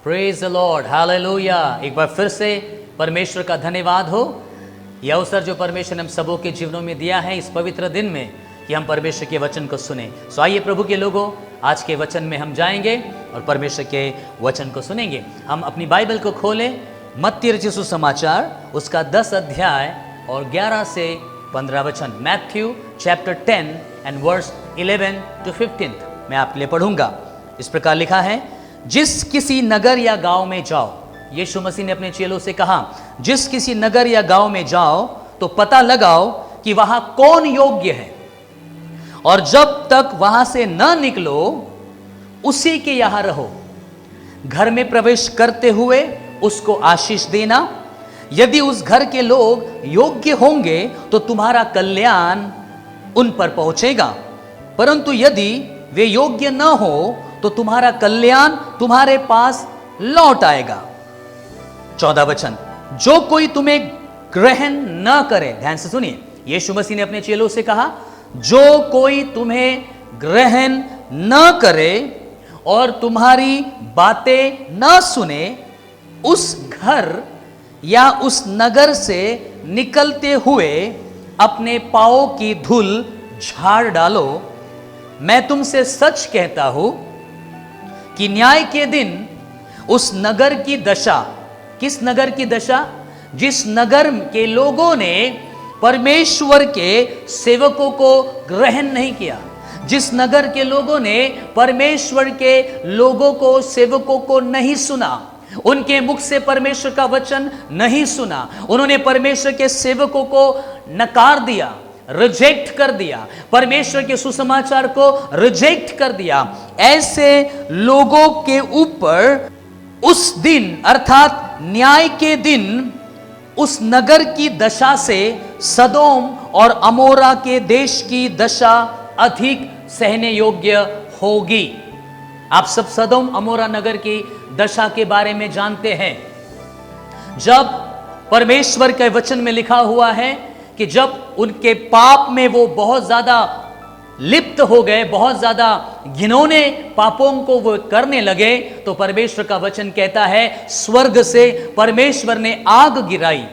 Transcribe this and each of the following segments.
Praise the lord, hallelujah. एक बार फिर से परमेश्वर का धन्यवाद हो। यह अवसर जो परमेश्वर ने हम सबों के जीवनों में दिया है इस पवित्र दिन में कि हम परमेश्वर के वचन को सुने। सो आइए प्रभु के लोगों, आज के वचन में हम जाएंगे और परमेश्वर के वचन को सुनेंगे। हम अपनी बाइबल को खोलें, मत्ती रचित सुसमाचार उसका 10 अध्याय और 11 से 15 वचन। Matthew chapter 10 and verse 11 to 15 मैं आपके लिए पढ़ूंगा। इस प्रकार लिखा है, जिस किसी नगर या गांव में जाओ, यीशु मसीह ने अपने चेलों से कहा, जिस किसी नगर या गांव में जाओ तो पता लगाओ कि वहां कौन योग्य है, और जब तक वहां से न निकलो उसी के यहां रहो। घर में प्रवेश करते हुए उसको आशीष देना। यदि उस घर के लोग योग्य होंगे तो तुम्हारा कल्याण उन पर पहुंचेगा, परंतु यदि वे योग्य न हो तो तुम्हारा कल्याण तुम्हारे पास लौट आएगा। 14 वचन, जो कोई तुम्हें ग्रहण न करे, ध्यान से सुनिए, यीशु मसीह ने अपने चेलों से कहा, जो कोई तुम्हें ग्रहण न करे और तुम्हारी बातें न सुने, उस घर या उस नगर से निकलते हुए अपने पांवों की धूल झाड़ डालो। मैं तुमसे सच कहता हूं कि न्याय के दिन उस नगर की दशा, किस नगर की दशा? जिस नगर के लोगों ने परमेश्वर के सेवकों को ग्रहण नहीं किया, जिस नगर के लोगों ने परमेश्वर के लोगों को, सेवकों को नहीं सुना, उनके मुख से परमेश्वर का वचन नहीं सुना, उन्होंने परमेश्वर के सेवकों को नकार दिया, रिजेक्ट कर दिया, परमेश्वर के सुसमाचार को रिजेक्ट कर दिया, ऐसे लोगों के ऊपर उस दिन अर्थात न्याय के दिन उस नगर की दशा से सदोम और अमोरा के देश की दशा अधिक सहने योग्य होगी। आप सब सदोम अमोरा नगर की दशा के बारे में जानते हैं। जब परमेश्वर के वचन में लिखा हुआ है कि जब उनके पाप में वो बहुत ज्यादा लिप्त हो गए, बहुत ज्यादा घिनौने पापों को वो करने लगे, तो परमेश्वर का वचन कहता है स्वर्ग से परमेश्वर ने आग गिराई,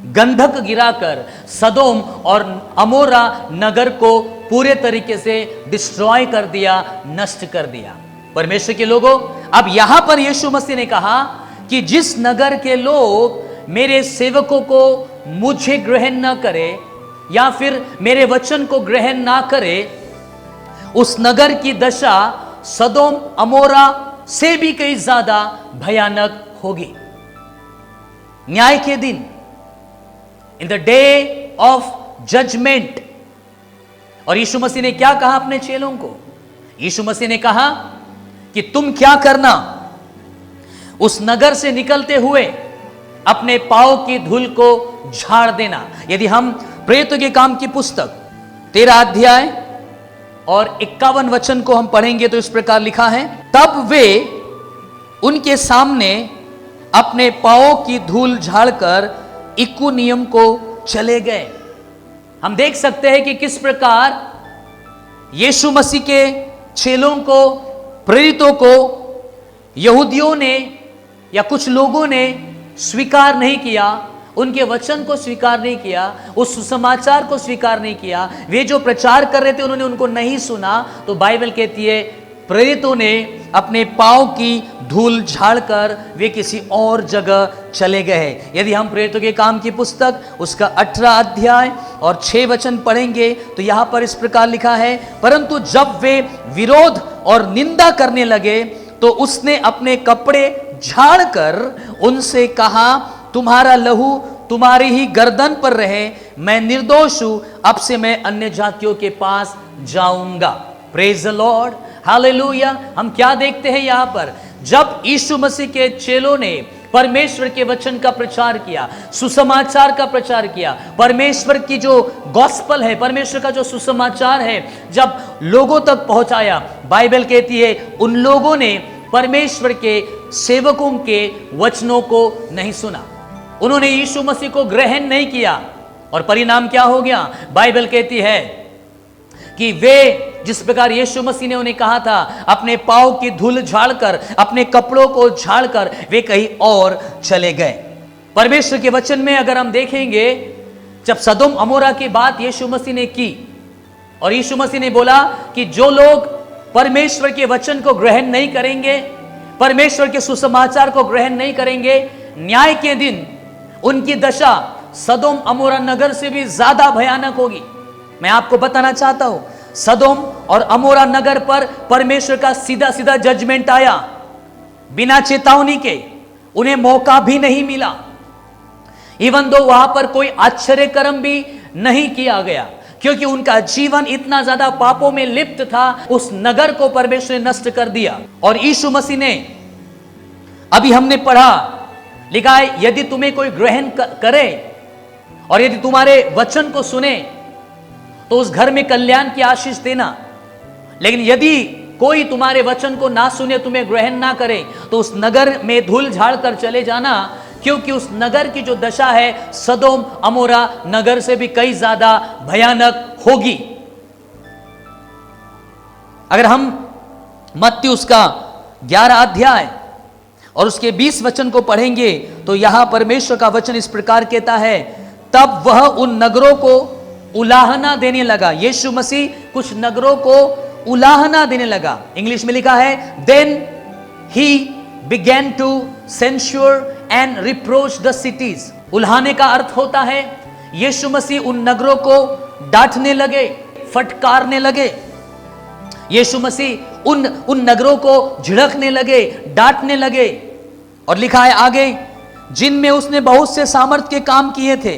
गंधक गिराकर सदोम और अमोरा नगर को पूरे तरीके से डिस्ट्रॉय कर दिया, नष्ट कर दिया। परमेश्वर के लोगों, अब यहां पर यीशु मसीह ने कहा कि जिस नगर के लोग मेरे सेवकों को मुझे ग्रहण ना करे या फिर मेरे वचन को ग्रहण ना करे, उस नगर की दशा सदोम अमोरा से भी कई ज्यादा भयानक होगी। न्याय के दिन, in the day of judgment. और यीशु मसीह ने क्या कहा अपने चेलों को? यीशु मसीह ने कहा कि तुम क्या करना, उस नगर से निकलते हुए अपने पांव की धूल को झाड़ देना। यदि हम प्रेरितों के काम की पुस्तक 13 अध्याय और 51 वचन को हम पढ़ेंगे तो इस प्रकार लिखा है, तब वे उनके सामने अपने पांवों की धूल झाड़कर इकुनियम को चले गए। हम देख सकते हैं कि किस प्रकार यीशु मसीह के चेलों को, प्रेरितों को यहूदियों ने या कुछ लोगों ने स्वीकार नहीं किया, उनके वचन को स्वीकार नहीं किया, उस सुसमाचार को स्वीकार नहीं किया। वे जो प्रचार कर रहे थे उन्होंने उनको नहीं सुना, तो बाइबल कहती है प्रेरितों ने अपने पांव की धूल झाड़कर वे किसी और जगह चले गए। यदि हम प्रेरितों के काम की पुस्तक उसका 18 अध्याय और 6 वचन पढ़ेंगे तो यहां पर इस प्रकार लिखा है, परंतु जब वे विरोध और निंदा करने लगे तो उसने अपने कपड़े झाड़कर उनसे कहा, तुम्हारा लहू तुम्हारी ही गर्दन पर रहे, मैं निर्दोष हूं, अब से मैं अन्य जातियों के पास जाऊंगा। Praise the lord, hallelujah. हम क्या देखते हैं यहां पर? जब यीशु मसीह के चेलों ने परमेश्वर के वचन का प्रचार किया, सुसमाचार का प्रचार किया, परमेश्वर की जो गॉस्पल है, परमेश्वर का जो सुसमाचार है, जब लोगों तक पहुंचाया, बाइबल कहती है उन लोगों ने परमेश्वर के सेवकों के वचनों को नहीं सुना, उन्होंने यीशु मसीह को ग्रहण नहीं किया, और परिणाम क्या हो गया? बाइबल कहती है कि वे जिस प्रकार यीशु मसीह ने उन्हें कहा था, अपने पांव की धूल झाड़कर, अपने कपड़ों को झाड़कर वे कहीं और चले गए। परमेश्वर के वचन में अगर हम देखेंगे, जब सदोम अमोरा की बात यीशु मसीह ने की और यीशु मसीह ने बोला कि जो लोग परमेश्वर के वचन को ग्रहण नहीं करेंगे, परमेश्वर के सुसमाचार को ग्रहण नहीं करेंगे, न्याय के दिन उनकी दशा सदोम अमोरा नगर से भी ज्यादा भयानक होगी। मैं आपको बताना चाहता हूं, सदोम और अमोरा नगर पर परमेश्वर का सीधा सीधा जजमेंट आया, बिना चेतावनी के। उन्हें मौका भी नहीं मिला, इवन दो वहां पर कोई आश्चर्य कर्म भी नहीं किया गया, क्योंकि उनका जीवन इतना ज्यादा पापों में लिप्त था। उस नगर को परमेश्वर ने नष्ट कर दिया। और यीशु मसीह ने, अभी हमने पढ़ा, लिखा है, यदि तुम्हें कोई ग्रहण करे और यदि तुम्हारे वचन को सुने तो उस घर में कल्याण की आशीष देना, लेकिन यदि कोई तुम्हारे वचन को ना सुने, तुम्हें ग्रहण ना करे, तो उस नगर में धूल झाड़ कर चले जाना, क्योंकि उस नगर की जो दशा है सदोम अमोरा नगर से भी कई ज्यादा भयानक होगी। अगर हम मत्ती उसका 11 अध्याय और उसके 20 वचन को पढ़ेंगे तो यहां परमेश्वर का वचन इस प्रकार कहता है, तब वह उन नगरों को उलाहना देने लगा। यीशु मसीह कुछ नगरों को उलाहना देने लगा। इंग्लिश में लिखा है, then he began to censure and reproach the cities। उल्हाने का अर्थ होता है यीशु मसीह उन नगरों को डांटने लगे, फटकारने लगे। यीशु मसीह उन नगरों को झिड़कने लगे, डांटने लगे। और लिखा है आगे, जिनमें उसने बहुत से सामर्थ के काम किए थे,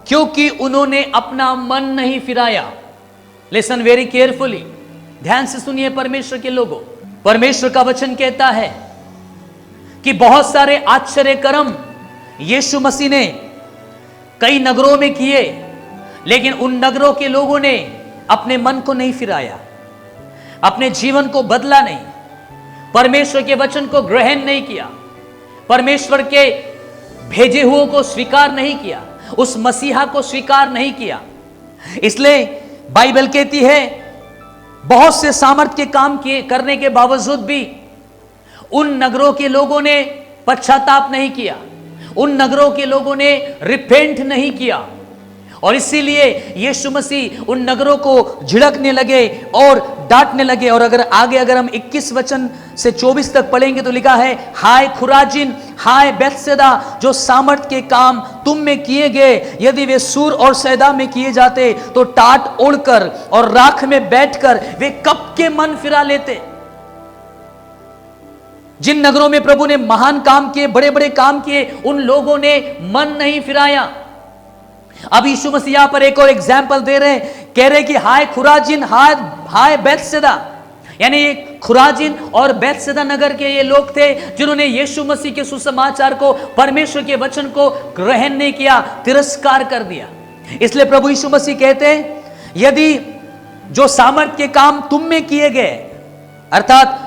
क्योंकि उन्होंने अपना मन नहीं फिराया। लिसन वेरी केयरफुली, ध्यान से सुनिए परमेश्वर के लोगों। परमेश्वर का वचन कहता है कि बहुत सारे आश्चर्य कर्म यीशु मसीह ने कई नगरों में किए, लेकिन उन नगरों के लोगों ने अपने मन को नहीं फिराया, अपने जीवन को बदला नहीं, परमेश्वर के वचन को ग्रहण नहीं किया, परमेश्वर के भेजे हुओं को स्वीकार नहीं किया, उस मसीहा को स्वीकार नहीं किया। इसलिए बाइबल कहती है, बहुत से सामर्थ के काम किए करने के बावजूद भी उन नगरों के लोगों ने पश्चाताप नहीं किया, उन नगरों के लोगों ने रिपेंट नहीं किया, और इसीलिए यीशु मसीह उन नगरों को झिड़कने लगे और डांटने लगे। और अगर हम 21 वचन से 24 तक पढ़ेंगे तो लिखा है, हाय खुराजिन, हाय बैतसैदा, जो सामर्थ के काम तुम में किए गए, यदि वे सूर और सैदा में किए जाते तो टाट ओढ़कर और राख में बैठकर वे कब के मन फिरा लेते। जिन नगरों में प्रभु ने महान काम किए, बड़े बड़े काम किए, उन लोगों ने मन नहीं फिराया। अब यीशु मसीह यहां पर एक और एग्जाम्पल दे रहे हैं, कह रहे कि हाय खुराजिन, हाय बैतसैदा, यानी खुराजिन और बैतसैदा नगर के ये लोग थे जिन्होंने यीशु मसीह के सुसमाचार को, परमेश्वर के वचन को ग्रहण नहीं किया, तिरस्कार कर दिया। इसलिए प्रभु यीशु मसीह कहते हैं, यदि जो सामर्थ के काम तुम में किए गए, अर्थात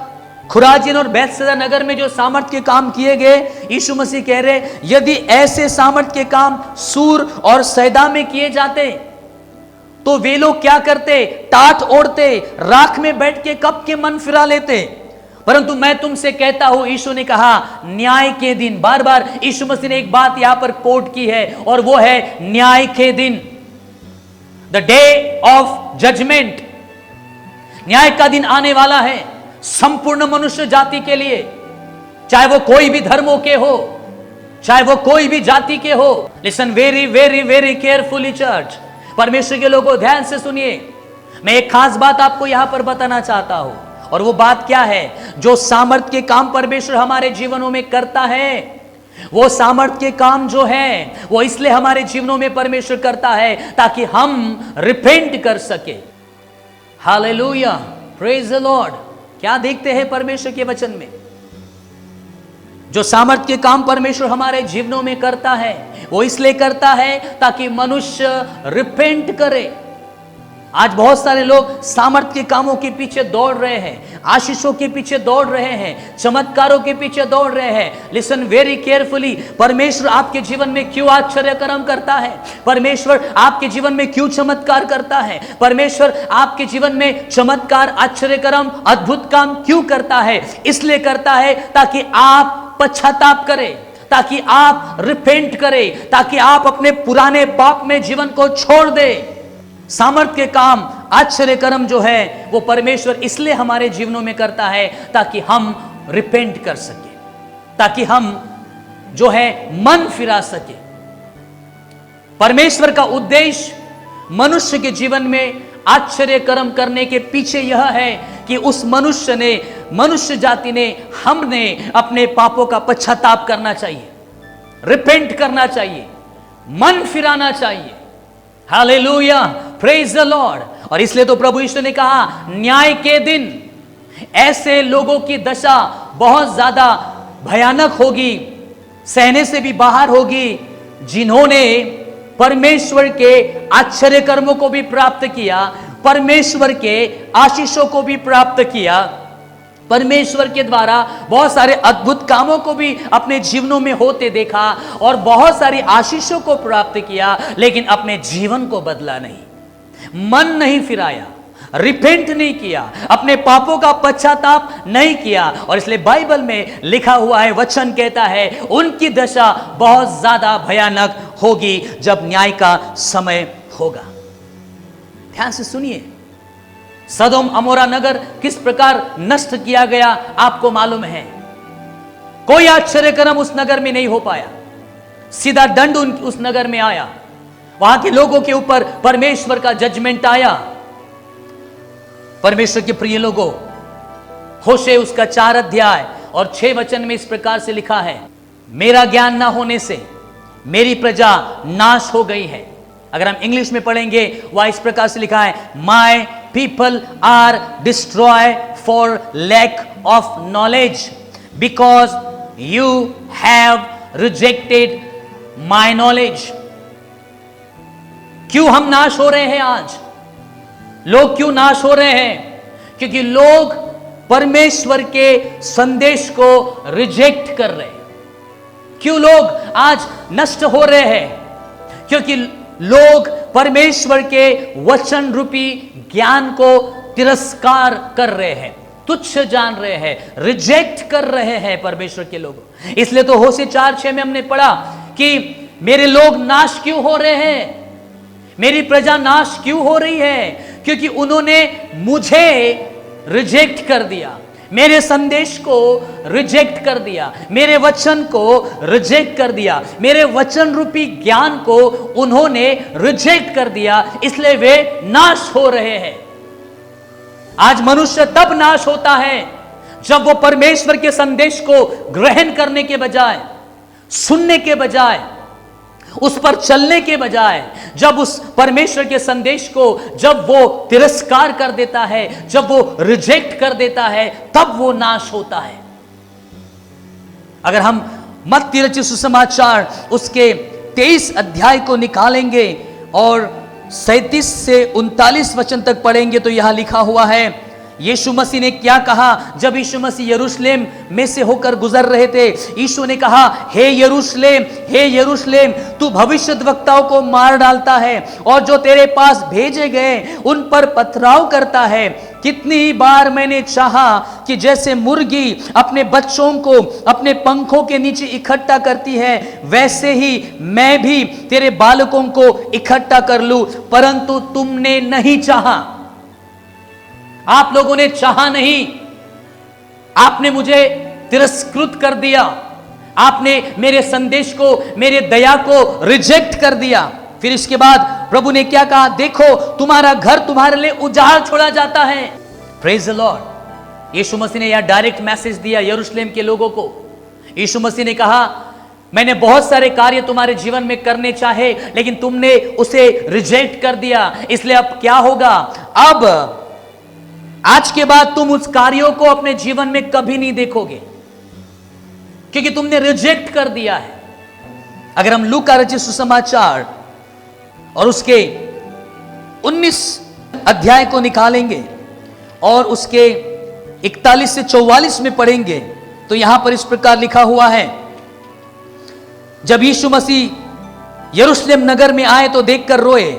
खुराजिन और बैतसैदा नगर में जो सामर्थ के काम किए गए, यीशु मसीह कह रहे, यदि ऐसे सामर्थ के काम सूर और सैदा में किए जाते तो वे लोग क्या करते, टाट ओढ़ते, राख में बैठ के कब के मन फिरा लेते। परंतु मैं तुमसे कहता हूं, यीशु ने कहा, न्याय के दिन, बार बार यीशु मसीह ने एक बात यहां पर कोट की है, और वो है न्याय के दिन, द डे ऑफ जजमेंट। न्याय का दिन आने वाला है संपूर्ण मनुष्य जाति के लिए, चाहे वो कोई भी धर्मों के हो, चाहे वो कोई भी जाति के हो। Listen very very very carefully church, परमेश्वर के लोगों ध्यान से सुनिए। मैं एक खास बात आपको यहां पर बताना चाहता हूं, और वो बात क्या है, जो सामर्थ के काम परमेश्वर हमारे जीवनों में करता है, वो सामर्थ के काम जो है वो इसलिए हमारे जीवनों में परमेश्वर करता है ताकि हम रिपेंट कर सके। Hallelujah, praise the Lord. क्या देखते हैं परमेश्वर के वचन में, जो सामर्थ के काम परमेश्वर हमारे जीवनों में करता है, वो इसलिए करता है ताकि मनुष्य रिपेंट करे, आज बहुत सारे लोग सामर्थ्य के कामों के पीछे दौड़ रहे हैं, आशीषों के पीछे दौड़ रहे हैं, चमत्कारों के पीछे दौड़ रहे हैं। लिसन वेरी केयरफुली, परमेश्वर आपके जीवन में क्यों आश्चर्य कर्म करता है, परमेश्वर आपके जीवन में क्यों चमत्कार करता है, परमेश्वर आपके जीवन में चमत्कार, आश्चर्य कर्म, अद्भुत काम क्यों करता है? इसलिए करता है ताकि आप पश्चाताप करें, ताकि आप रिपेंट करें, ताकि आप अपने पुराने पाप में जीवन को छोड़ दें। सामर्थ के काम, आश्चर्य कर्म जो है वो परमेश्वर इसलिए हमारे जीवनों में करता है ताकि हम रिपेंट कर सके, ताकि हम जो है मन फिरा सके। परमेश्वर का उद्देश्य मनुष्य के जीवन में आश्चर्य कर्म करने के पीछे यह है कि उस मनुष्य ने, मनुष्य जाति ने, हमने अपने पापों का पश्चाताप करना चाहिए, रिपेंट करना चाहिए, मन फिराना चाहिए। Hallelujah, praise the Lord. और इसलिए तो प्रभु यीशु ने कहा, न्याय के दिन ऐसे लोगों की दशा बहुत ज्यादा भयानक होगी, सहने से भी बाहर होगी, जिन्होंने परमेश्वर के आश्चर्य कर्मों को भी प्राप्त किया, परमेश्वर के आशीषों को भी प्राप्त किया, परमेश्वर के द्वारा बहुत सारे अद्भुत कामों को भी अपने जीवनों में होते देखा और बहुत सारी आशीषों को प्राप्त किया, लेकिन अपने जीवन को बदला नहीं, मन नहीं फिराया, रिपेंट नहीं किया, अपने पापों का पश्चाताप नहीं किया। और इसलिए बाइबल में लिखा हुआ है, वचन कहता है, उनकी दशा बहुत ज्यादा भयानक होगी जब न्याय का समय होगा। ध्यान से सुनिए, सदोम अमोरा नगर किस प्रकार नष्ट किया गया आपको मालूम है। कोई आश्चर्य कर्म उस नगर में नहीं हो पाया, सीधा दंड उस नगर में आया, वहां के लोगों के ऊपर परमेश्वर का जजमेंट आया। परमेश्वर के प्रिय लोगों, होशे उसका 4 अध्याय और 6 वचन में इस प्रकार से लिखा है, मेरा ज्ञान ना होने से मेरी प्रजा नाश हो गई है। अगर हम इंग्लिश में पढ़ेंगे, वह इस प्रकार से लिखा है, my people are destroy for lack of knowledge because you have rejected my knowledge. क्यों हम नाश हो रहे हैं आज? लोग क्यों नाश हो रहे हैं? क्योंकि लोग परमेश्वर के संदेश को रिजेक्ट कर रहे हैं। क्यों लोग आज नष्ट हो रहे हैं? क्योंकि लोग परमेश्वर के वचन रूपी ज्ञान को तिरस्कार कर रहे हैं, तुच्छ जान रहे हैं, रिजेक्ट कर रहे हैं परमेश्वर के लोग। इसलिए तो होशे 4:6 में हमने पढ़ा कि मेरे लोग नाश क्यों हो रहे हैं, मेरी प्रजा नाश क्यों हो रही है? क्योंकि उन्होंने मुझे रिजेक्ट कर दिया, मेरे संदेश को रिजेक्ट कर दिया, मेरे वचन को रिजेक्ट कर दिया, मेरे वचन रूपी ज्ञान को उन्होंने रिजेक्ट कर दिया, इसलिए वे नाश हो रहे हैं। आज मनुष्य तब नाश होता है जब वो परमेश्वर के संदेश को ग्रहण करने के बजाय, सुनने के बजाय, उस पर चलने के बजाय, जब उस परमेश्वर के संदेश को जब वो तिरस्कार कर देता है, जब वो रिजेक्ट कर देता है, तब वो नाश होता है। अगर हम मत्ती रचित सुसमाचार उसके 23 अध्याय को निकालेंगे और 37 से 39 वचन तक पढ़ेंगे तो यहां लिखा हुआ है, यीशु मसीह ने क्या कहा जब यीशु मसीह यरूशलेम में से होकर गुजर रहे थे। यीशु ने कहा, हे यरूशलेम, हे यरूशलेम, तू भविष्यद्वक्ताओं को मार डालता है और जो तेरे पास भेजे गए उन पर पथराव करता है। कितनी बार मैंने चाहा कि जैसे मुर्गी अपने बच्चों को अपने पंखों के नीचे इकट्ठा करती है, वैसे ही मैं भी तेरे बालकों को इकट्ठा कर लूं, परंतु तुमने नहीं चाहा। आप लोगों ने चाहा नहीं, आपने मुझे तिरस्कृत कर दिया, आपने मेरे संदेश को, मेरे दया को रिजेक्ट कर दिया। फिर इसके बाद प्रभु ने क्या कहा, देखो तुम्हारा घर तुम्हारे लिए उजाड़ छोड़ा जाता है। Praise the lord. Yeshu Masih ने यह डायरेक्ट मैसेज दिया यरूशलेम के लोगों को। यीशु मसीह ने कहा, मैंने बहुत सारे कार्य तुम्हारे जीवन में करने चाहे, लेकिन तुमने उसे रिजेक्ट कर दिया, इसलिए अब क्या होगा? अब आज के बाद तुम उस कार्यों को अपने जीवन में कभी नहीं देखोगे, क्योंकि तुमने रिजेक्ट कर दिया है। अगर हम लूका रचित सुसमाचार और उसके 19 अध्याय को निकालेंगे और उसके 41 से 44 में पढ़ेंगे तो यहां पर इस प्रकार लिखा हुआ है, जब यीशु मसीह यरूशलेम नगर में आए तो देखकर रोए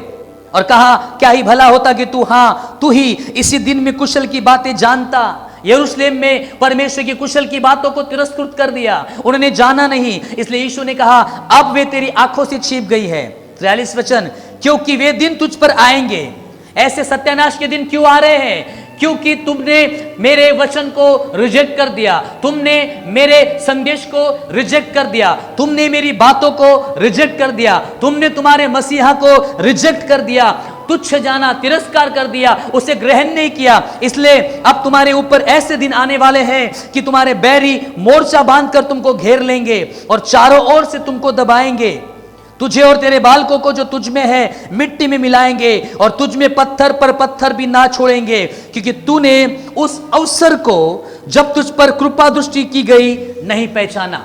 और कहा, क्या ही भला होता कि तू ही इसी दिन में कुशल की बातें जानता। यरूशलेम में परमेश्वर की कुशल की बातों को तिरस्कृत कर दिया, उन्होंने जाना नहीं, इसलिए यीशु ने कहा अब वे तेरी आंखों से छिप गई है। 43 वचन, क्योंकि वे दिन तुझ पर आएंगे। ऐसे सत्यानाश के दिन क्यों आ रहे हैं? क्योंकि तुमने मेरे वचन को रिजेक्ट कर दिया, तुमने मेरे संदेश को रिजेक्ट कर दिया, तुमने मेरी बातों को रिजेक्ट कर दिया, तुमने तुम्हारे मसीहा को रिजेक्ट कर दिया, तुच्छ जाना, तिरस्कार कर दिया, उसे ग्रहण नहीं किया। इसलिए अब तुम्हारे ऊपर ऐसे दिन आने वाले हैं कि तुम्हारे बैरी मोर्चा बांधकर तुमको घेर लेंगे और चारों ओर से तुमको दबाएंगे। तुझे और तेरे बालकों को जो तुझ में है मिट्टी में मिलाएंगे और तुझ में पत्थर पर पत्थर भी ना छोड़ेंगे, क्योंकि तूने उस अवसर को जब तुझ पर कृपा दृष्टि की गई नहीं पहचाना।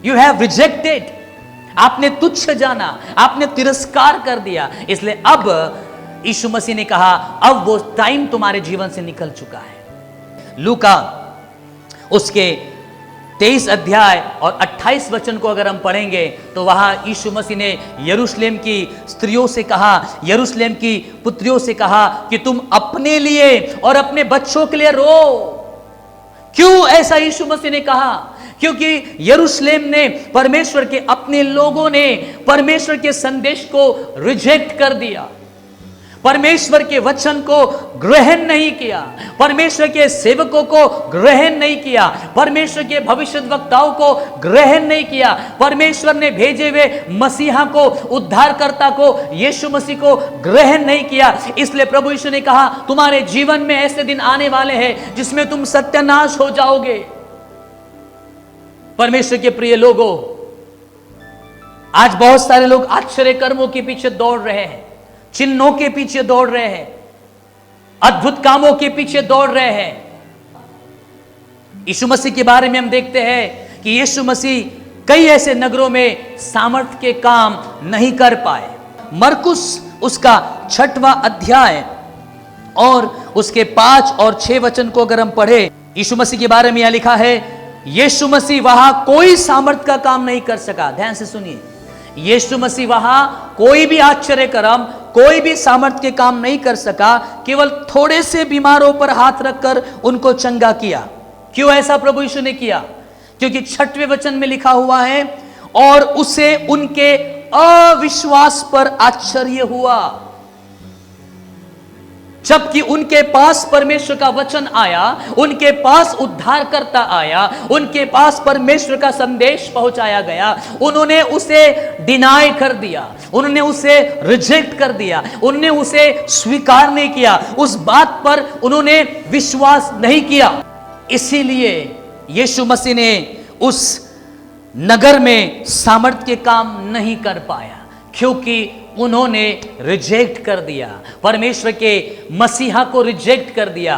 यू हैव रिजेक्टेड, आपने तुच्छ जाना, आपने तिरस्कार कर दिया। इसलिए अब यीशु मसीह ने कहा अब वो टाइम तुम्हारे जीवन से निकल चुका है। लूका उसके 23 अध्याय और 28 वचन को अगर हम पढ़ेंगे तो वहां यीशु मसीह ने यरूशलेम की स्त्रियों से कहा, यरूशलेम की पुत्रियों से कहा कि तुम अपने लिए और अपने बच्चों के लिए रो। क्यों ऐसा यीशु मसीह ने कहा? क्योंकि यरूशलेम ने, परमेश्वर के अपने लोगों ने परमेश्वर के संदेश को रिजेक्ट कर दिया, परमेश्वर के वचन को ग्रहण नहीं किया, परमेश्वर के सेवकों को ग्रहण नहीं किया, परमेश्वर के भविष्यद्वक्ताओं को ग्रहण नहीं किया, परमेश्वर ने भेजे हुए मसीहा को, उद्धारकर्ता को, यीशु मसीह को ग्रहण नहीं किया। इसलिए प्रभु यीशु ने कहा तुम्हारे जीवन में ऐसे दिन आने वाले हैं जिसमें तुम सत्यानाश हो जाओगे। परमेश्वर के प्रिय लोगों, आज बहुत सारे लोग आश्चर्य कर्मों के पीछे दौड़ रहे हैं, चिन्हों के पीछे दौड़ रहे हैं, अद्भुत कामों के पीछे दौड़ रहे हैं। यीशु मसीह के बारे में हम देखते हैं कि यीशु मसीह कई ऐसे नगरों में सामर्थ्य के काम नहीं कर पाए। मरकुस उसका 6वां अध्याय और उसके 5 और 6 वचन को अगर हम पढ़े, यीशु मसीह के बारे में यह लिखा है, यीशु मसीह वहां कोई सामर्थ्य का काम नहीं कर सका। ध्यान से सुनिए, यीशु मसीह वहां कोई भी आश्चर्य कर्म, कोई भी सामर्थ्य के काम नहीं कर सका, केवल थोड़े से बीमारों पर हाथ रखकर उनको चंगा किया। क्यों ऐसा प्रभु यीशु ने किया? क्योंकि 6वें वचन में लिखा हुआ है, और उसे उनके अविश्वास पर आश्चर्य हुआ। जबकि उनके पास परमेश्वर का वचन आया, उनके पास उद्धारकर्ता आया, उनके पास परमेश्वर का संदेश पहुंचाया गया, उन्होंने उसे डिनाई कर दिया, उन्होंने उसे रिजेक्ट कर दिया, उन्होंने उसे स्वीकार नहीं किया, उस बात पर उन्होंने विश्वास नहीं किया। इसीलिए यीशु मसीह ने उस नगर में सामर्थ्य के काम नहीं कर पाया, क्योंकि उन्होंने रिजेक्ट कर दिया, परमेश्वर के मसीहा को रिजेक्ट कर दिया,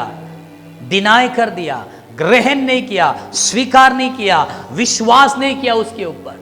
डिनाई कर दिया, ग्रहण नहीं किया, स्वीकार नहीं किया, विश्वास नहीं किया उसके ऊपर।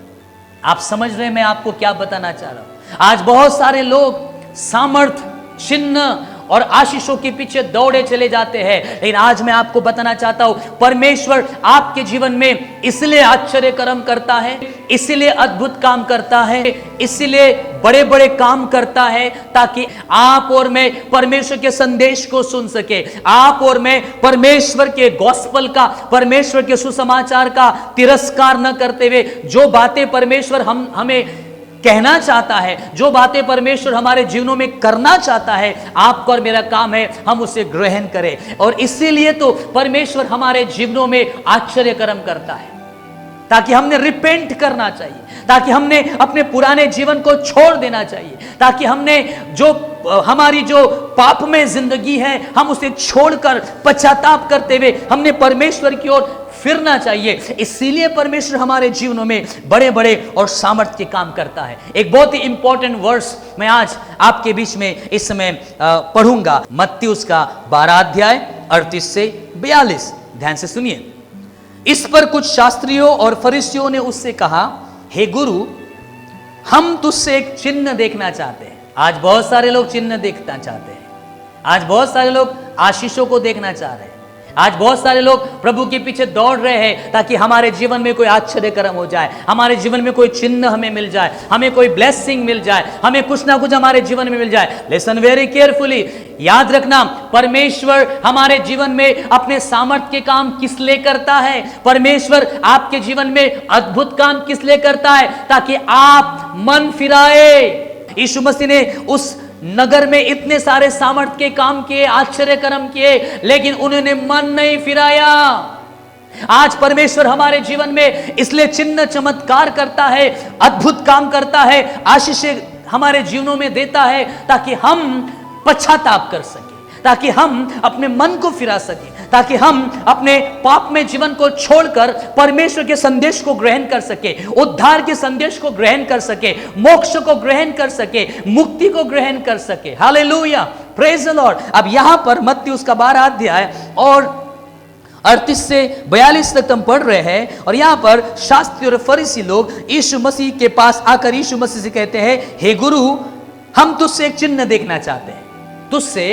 आप समझ रहे हैं मैं आपको क्या बताना चाह रहा हूं? आज बहुत सारे लोग सामर्थ्य, चिन्ह और आशीषों के पीछे दौड़े चले जाते हैं, लेकिन आज मैं आपको बताना चाहता हूं परमेश्वर आपके जीवन में इसलिए आश्चर्य कर्म करता है, इसलिए अद्भुत काम करता है, इसलिए बड़े बड़े काम करता है, ताकि आप और मैं परमेश्वर के संदेश को सुन सके, आप और मैं परमेश्वर के गॉस्पल का, परमेश्वर के सुसमाचार का तिरस्कार न करते हुए जो बातें परमेश्वर हमें कहना चाहता है, जो बातें परमेश्वर हमारे जीवनों में करना चाहता है, आपका और मेरा काम है हम उसे ग्रहण करें। और इसीलिए तो परमेश्वर हमारे जीवनों में आश्चर्य कर्म करता है, ताकि हमने रिपेंट करना चाहिए, ताकि हमने अपने पुराने जीवन को छोड़ देना चाहिए, ताकि हमने जो हमारी जो पाप में जिंदगी है हम उसे छोड़कर पश्चाताप करते हुए हमने परमेश्वर की ओर फिरना चाहिए। इसीलिए परमेश्वर हमारे जीवनों में बड़े बड़े और सामर्थ्य के काम करता है। एक बहुत ही इंपॉर्टेंट वर्स मैं आज आपके बीच में इस समय पढ़ूंगा, मत्ती उसका 12 अध्याय 38 से 42। ध्यान से सुनिए। इस पर कुछ शास्त्रियों और फरीसियों ने उससे कहा, हे गुरु, हम तुझसे एक चिन्ह देखना चाहते हैं। आज बहुत सारे लोग चिन्ह देखना चाहते हैं। आज बहुत सारे लोग आशीषों को देखना चाह रहे हैं। आज बहुत सारे लोग प्रभु के पीछे दौड़ रहे हैं ताकि हमारे जीवन में कोई आश्चर्य कर्म हो जाए, हमारे जीवन में कोई चिन्ह हमें मिल जाए, हमें कोई ब्लेसिंग मिल जाए, हमें कुछ ना कुछ हमारे जीवन में मिल जाए। लिसन वेरी केयरफुली, याद रखना, परमेश्वर हमारे जीवन में अपने सामर्थ्य के काम किस लिए करता है? परमेश्वर आपके जीवन में अद्भुत काम किस लिए करता है? ताकि आप मन फिराए। यीशु मसीह ने उस नगर में इतने सारे सामर्थ्य के काम किए, आश्चर्य कर्म किए, लेकिन उन्होंने मन नहीं फिराया। आज परमेश्वर हमारे जीवन में इसलिए चिन्ह चमत्कार करता है, अद्भुत काम करता है, आशीष हमारे जीवनों में देता है ताकि हम पश्चाताप कर सके, ताकि हम अपने मन को फिरा सके, ताकि हम अपने पाप में जीवन को छोड़कर परमेश्वर के संदेश को ग्रहण कर सके, उद्धार के संदेश को ग्रहण कर सके, मोक्ष को ग्रहण कर सके, मुक्ति को ग्रहण कर सके। Hallelujah, praise the Lord. अब यहां पर मत्ती उसका 12 अध्याय और 38 से 42 तक हम पढ़ रहे हैं, और यहां पर शास्त्री और फरीसी लोग यीशु मसीह के पास आकर यीशु मसीह से कहते हैं, हे गुरु, हम तुझसे एक चिन्ह देखना चाहते हैं, तुझसे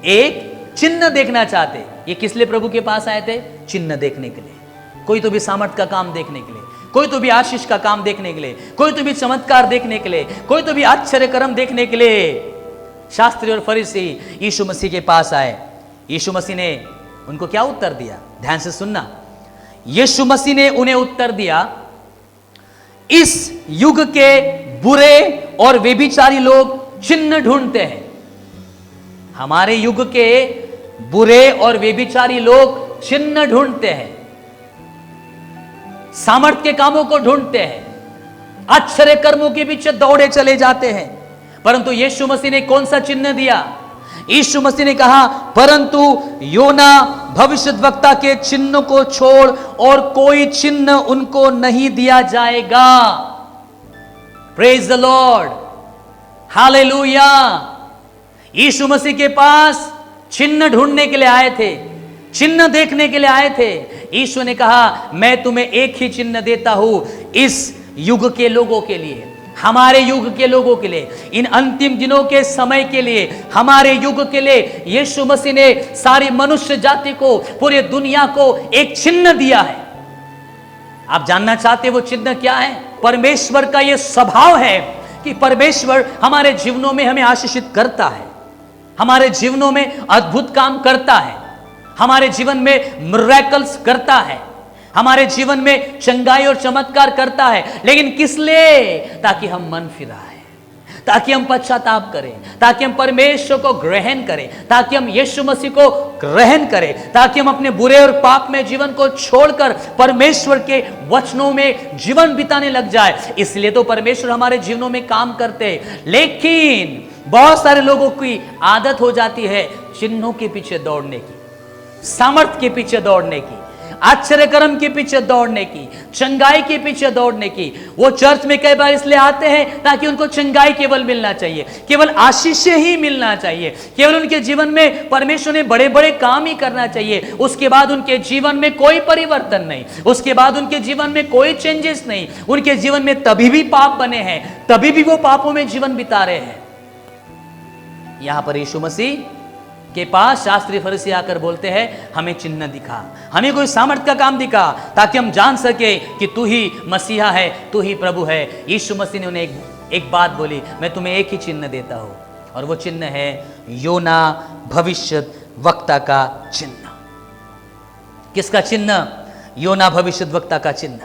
एक चिन्ह देखना चाहते। ये किस लिए प्रभु के पास आए थे? चिन्ह देखने के लिए। कोई तो भी सामर्थ का काम देखने के लिए, कोई तो भी आशीष का काम देखने के लिए, कोई तो भी चमत्कार देखने के लिए, कोई तो भी आश्चर्य कर्म देखने के लिए शास्त्री और फरीसी यीशु मसीह के पास आए। यीशु मसीह ने उनको क्या उत्तर दिया? ध्यान से सुनना। यीशु मसीह ने उन्हें उत्तर दिया, इस युग के बुरे और व्यभिचारी लोग चिन्ह ढूंढते हैं। हमारे युग के बुरे और व्यभिचारी लोग चिन्ह ढूंढते हैं, सामर्थ्य के कामों को ढूंढते हैं, आश्चर्य कर्मों के पीछे दौड़े चले जाते हैं। परंतु यीशु मसीह ने कौन सा चिन्ह दिया? यीशु मसीह ने कहा, परंतु योना भविष्यद्वक्ता के चिन्ह को छोड़ और कोई चिन्ह उनको नहीं दिया जाएगा। Praise the lord, hallelujah. Yeshu Masih के पास चिन्ह ढूंढने के लिए आए थे, चिन्ह देखने के लिए आए थे। यीशु ने कहा, मैं तुम्हें एक ही चिन्ह देता हूं इस युग के लोगों के लिए, हमारे युग के लोगों के लिए, इन अंतिम दिनों के समय के लिए, हमारे युग के लिए यीशु मसीह ने सारी मनुष्य जाति को, पूरी दुनिया को एक चिन्ह दिया है। आप जानना चाहते वो चिन्ह क्या है? परमेश्वर का ये स्वभाव है कि परमेश्वर हमारे जीवनों में हमें आशीषित करता है, हमारे जीवनों में अद्भुत काम करता है, हमारे जीवन में मिरेकल्स करता है, हमारे जीवन में चंगाई और चमत्कार करता है। लेकिन किस लिए? ताकि हम मन फिराएं, ताकि हम पश्चाताप करें, ताकि हम परमेश्वर को ग्रहण करें, ताकि हम यीशु मसीह को ग्रहण करें, ताकि हम अपने बुरे और पाप में जीवन को छोड़कर परमेश्वर के वचनों में जीवन बिताने लग जाए। इसलिए तो परमेश्वर हमारे जीवनों में काम करते हैं। लेकिन बहुत सारे लोगों की आदत हो जाती है चिन्हों के पीछे दौड़ने की, सामर्थ्य के पीछे दौड़ने की, आश्चर्य कर्म के पीछे दौड़ने की, चंगाई के पीछे दौड़ने की। वो चर्च में कई बार इसलिए आते हैं ताकि उनको चंगाई केवल मिलना चाहिए, केवल आशीष ही मिलना चाहिए, केवल उनके जीवन में परमेश्वर ने बड़े बड़े काम ही करना चाहिए। उसके बाद उनके जीवन में कोई परिवर्तन नहीं, उसके बाद उनके जीवन में कोई चेंजेस नहीं। उनके जीवन में तभी भी पाप बने हैं, तभी भी वो पापों में जीवन बिता रहे हैं। यहां पर यीशु मसीह के पास शास्त्री फरीसी आकर बोलते हैं, हमें चिन्ह दिखा, हमें कोई सामर्थ्य का काम दिखा, ताकि हम जान सके कि तू ही मसीहा है, तू ही प्रभु है। यीशु मसीह ने उन्हें एक बात बोली, मैं तुम्हें एक ही चिन्ह देता हूं, और वो चिन्ह है योना भविष्यद्वक्ता का चिन्ह। किसका चिन्ह? योना भविष्यद्वक्ता का चिन्ह।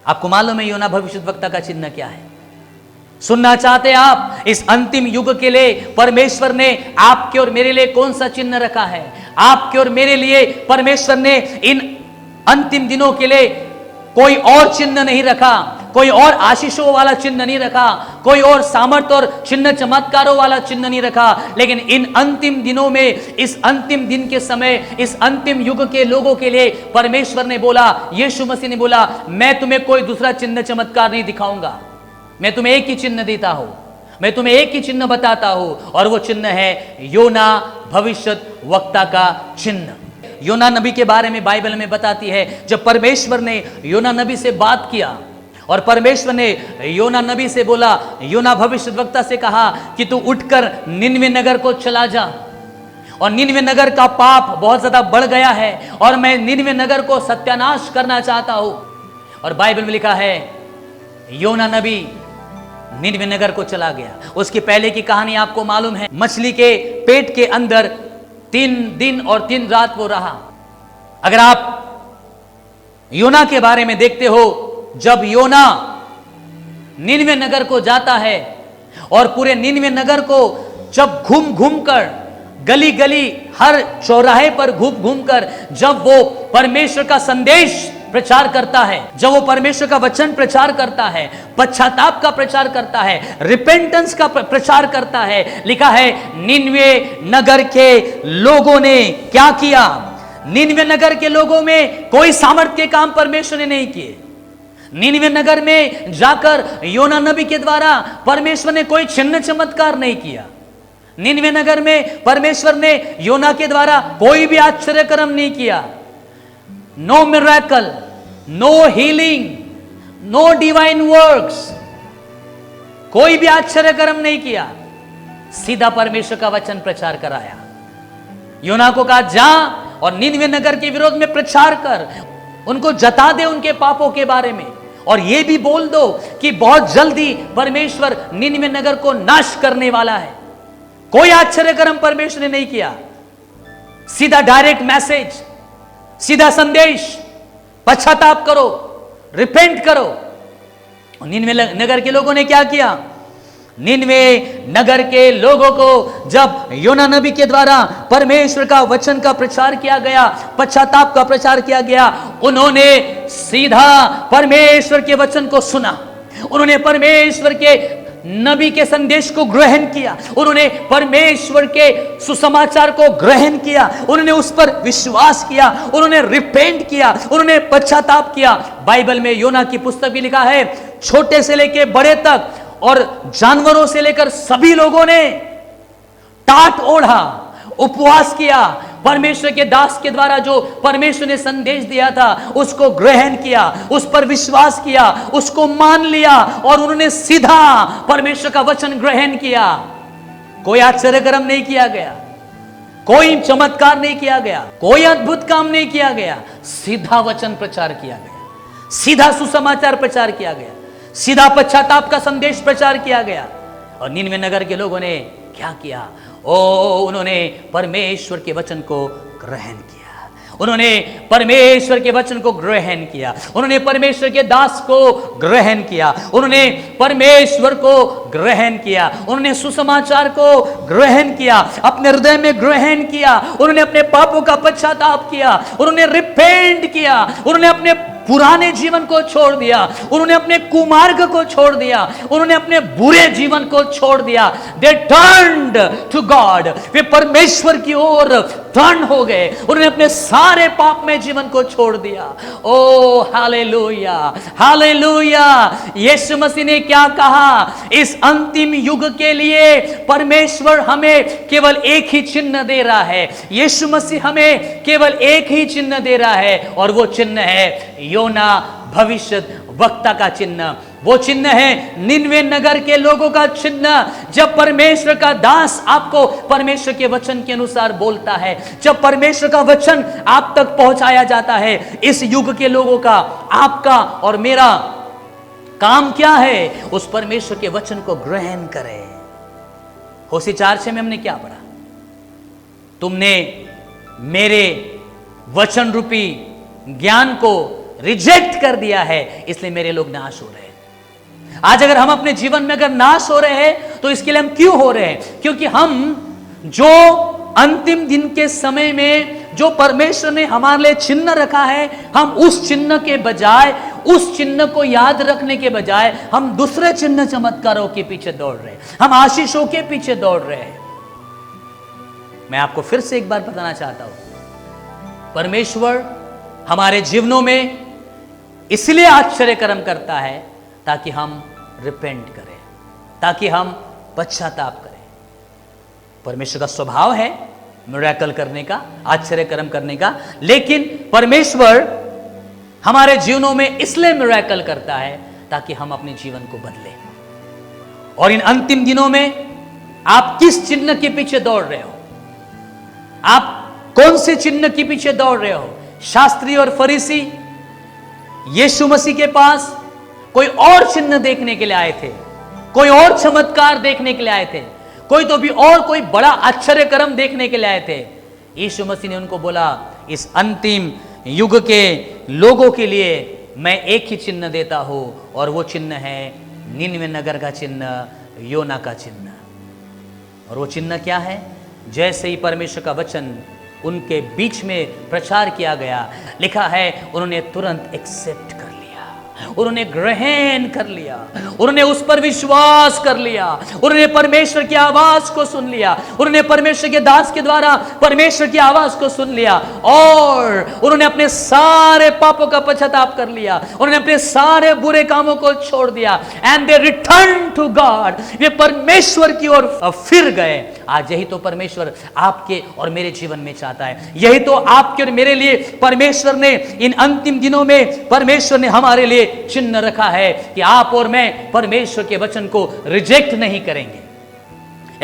आपको मालूम है योना भविष्यद्वक्ता का चिन्ह क्या है? सुनना चाहते आप? इस अंतिम युग के लिए परमेश्वर ने आपके और मेरे लिए कौन सा चिन्ह रखा है? आपके और मेरे लिए परमेश्वर ने इन अंतिम दिनों के लिए कोई और चिन्ह नहीं रखा, कोई और आशीषों वाला चिन्ह नहीं रखा, कोई और सामर्थ्य और चिन्ह चमत्कारों वाला चिन्ह नहीं रखा। लेकिन इन अंतिम दिनों में, इस अंतिम दिन के समय, इस अंतिम युग के लोगों के लिए परमेश्वर ने बोला, यीशु मसीह ने बोला, मैं तुम्हें कोई दूसरा चिन्ह चमत्कार नहीं दिखाऊंगा, मैं तुम्हें एक ही चिन्ह देता हूं, मैं तुम्हें एक ही चिन्ह बताता हूं, और वो चिन्ह है योना भविष्यद्वक्ता का चिन्ह। योना नबी के बारे में बाइबल में बताती है, जब परमेश्वर ने योना नबी से बात किया और परमेश्वर ने योना नबी से बोला, योना भविष्यद्वक्ता से कहा कि तू उठकर निनवे नगर को चला जा, और निनवे नगर का पाप बहुत ज्यादा बढ़ गया है और मैं निनवे नगर को सत्यानाश करना चाहता हूं। और बाइबल में लिखा है योना नबी निनवे नगर को चला गया। उसकी पहले की कहानी आपको मालूम है, मछली के पेट के अंदर 3 दिन और 3 रात वो रहा। अगर आप योना के बारे में देखते हो, जब योना निनवे नगर को जाता है और पूरे निनवे नगर को जब घूम घूम कर, गली गली हर चौराहे पर घूम घूम कर जब वो परमेश्वर का संदेश प्रचार करता है, जब वो परमेश्वर का वचन प्रचार करता है, पश्चाताप का प्रचार करता है, रिपेंटेंस का प्रचार करता है, लिखा है निनवे नगर के लोगों ने क्या किया? निनवे नगर के लोगों में कोई सामर्थ्य के काम परमेश्वर ने नहीं किए। निनवे नगर में जाकर योना नबी के द्वारा परमेश्वर ने कोई चिन्ह चमत्कार नहीं किया। निनवे नगर में परमेश्वर ने योना के द्वारा कोई भी आश्चर्य कर्म नहीं किया। No miracle, no healing, no divine works, कोई भी आश्चर्य कर्म नहीं किया। सीधा परमेश्वर का वचन प्रचार कराया। योना को कहा जा और निनवे नगर के विरोध में प्रचार कर, उनको जता दे उनके पापों के बारे में, और यह भी बोल दो कि बहुत जल्दी परमेश्वर निनवे नगर को नाश करने वाला है। कोई आश्चर्य कर्म परमेश्वर ने नहीं किया। सीधा डायरेक्ट मैसेज, सीधा संदेश, पश्चाताप करो, रिपेंट करो। और निनवे नगर के लोगों ने क्या किया? निनवे नगर के लोगों को जब योना नबी के द्वारा परमेश्वर का वचन का प्रचार किया गया, पश्चाताप का प्रचार किया गया, उन्होंने सीधा परमेश्वर के वचन को सुना, उन्होंने परमेश्वर के नबी के संदेश को ग्रहण किया, उन्होंने परमेश्वर के सुसमाचार को ग्रहण किया, उन्होंने उस पर विश्वास किया, उन्होंने रिपेंट किया, उन्होंने पश्चाताप किया। बाइबल में योना की पुस्तक भी लिखा है, छोटे से लेकर बड़े तक और जानवरों से लेकर सभी लोगों ने टाट ओढ़ा, उपवास किया, परमेश्वर के दास के द्वारा जो परमेश्वर ने संदेश दिया था उसको ग्रहण किया, उस पर विश्वास किया, उसको मान लिया, और उन्होंने सीधा परमेश्वर का वचन ग्रहण किया। कोई आश्चर्य कर्म नहीं किया गया, कोई चमत्कार नहीं किया गया, कोई अद्भुत काम नहीं किया गया। सीधा वचन प्रचार किया गया, सीधा सुसमाचार प्रचार किया गया, सीधा पश्चाताप का संदेश प्रचार किया गया। और निनवे नगर के लोगों ने क्या किया? उन्होंने परमेश्वर के वचन को ग्रहण किया, उन्होंने परमेश्वर के वचन को ग्रहण किया, उन्होंने परमेश्वर के दास को ग्रहण किया, उन्होंने परमेश्वर को ग्रहण किया, उन्होंने सुसमाचार को ग्रहण किया, अपने हृदय में ग्रहण किया, उन्होंने अपने पापों का पश्चाताप किया, उन्होंने रिपेंट किया, उन्होंने अपने पुराने जीवन को छोड़ दिया, उन्होंने अपने कुमार्ग को छोड़ दिया, उन्होंने अपने बुरे जीवन को छोड़ दिया। दे टर्न्ड टू गॉड, वे परमेश्वर की ओर टर्न हो गए, उन्होंने अपने सारे पाप में जीवन को छोड़ दिया। ओ हालेलुया, हालेलुया। यीशु मसीह ने क्या कहा? इस अंतिम युग के लिए परमेश्वर हमें केवल एक ही चिन्ह दे रहा है। यीशु मसीह हमें केवल एक ही चिन्ह दे रहा है, और वो चिन्ह है योना भविष्य वक्ता का चिन्ह। वो चिन्ह है निनवे नगर के लोगों का चिन्ह। जब परमेश्वर का दास आपको परमेश्वर के वचन के अनुसार बोलता है, जब परमेश्वर का वचन आप तक पहुंचाया जाता है, इस युग के लोगों का, आपका और मेरा काम क्या है? उस परमेश्वर के वचन को ग्रहण करें। होसी 4:6 में हमने क्या पढ़ा? तुमने मेरे वचन रूपी ज्ञान को रिजेक्ट कर दिया है, इसलिए मेरे लोग नाश हो रहे हैं। आज अगर हम अपने जीवन में अगर नाश हो रहे हैं तो इसके लिए हम क्यों हो रहे हैं? क्योंकि हम जो अंतिम दिन के समय में जो परमेश्वर ने हमारे लिए चिन्ह रखा है, हम उस चिन्ह के बजाय, उस चिन्ह को याद रखने के बजाय हम दूसरे चिन्ह चमत्कारों के पीछे दौड़ रहे हैं, हम आशीषों के पीछे दौड़ रहे हैं। मैं आपको फिर से एक बार बताना चाहता हूं, परमेश्वर हमारे जीवनों में इसलिए आश्चर्य कर्म करता है ताकि हम रिपेंट करें, ताकि हम पश्चाताप करें। परमेश्वर का स्वभाव है मिरेकल करने का, आश्चर्य कर्म करने का, लेकिन परमेश्वर हमारे जीवनों में इसलिए मिरेकल करता है ताकि हम अपने जीवन को बदलें। और इन अंतिम दिनों में आप किस चिन्ह के पीछे दौड़ रहे हो? आप कौन से चिन्ह के पीछे दौड़ रहे हो? शास्त्री और फरीसी यीशु मसीह के पास कोई और चिन्ह देखने के लिए आए थे, कोई और चमत्कार देखने के लिए आए थे, कोई तो भी और कोई बड़ा आश्चर्य कर्म देखने के लिए आए थे। यीशु मसीह ने उनको बोला, इस अंतिम युग के लोगों के लिए मैं एक ही चिन्ह देता हूं, और वो चिन्ह है निनवे नगर का चिन्ह, योना का चिन्ह। और वो चिन्ह क्या है? जैसे ही परमेश्वर का वचन उनके बीच में प्रचार किया गया, लिखा है उन्होंने तुरंत एक्सेप्ट कर लिया, उन्होंने ग्रहण कर लिया, उन्होंने उस पर विश्वास कर लिया, उन्होंने परमेश्वर की आवाज को सुन लिया, उन्होंने परमेश्वर के दास के द्वारा परमेश्वर की आवाज को सुन लिया, और उन्होंने अपने सारे पापों का पश्चाताप कर लिया, उन्होंने अपने सारे बुरे कामों को छोड़ दिया। And they return to God, वे परमेश्वर की ओर फिर गए। आज यही तो परमेश्वर आपके और मेरे जीवन में चाहता है, यही तो आपके और मेरे लिए परमेश्वर ने इन अंतिम दिनों में परमेश्वर ने हमारे लिए चिन्ह रखा है कि आप और मैं परमेश्वर के वचन को रिजेक्ट नहीं करेंगे,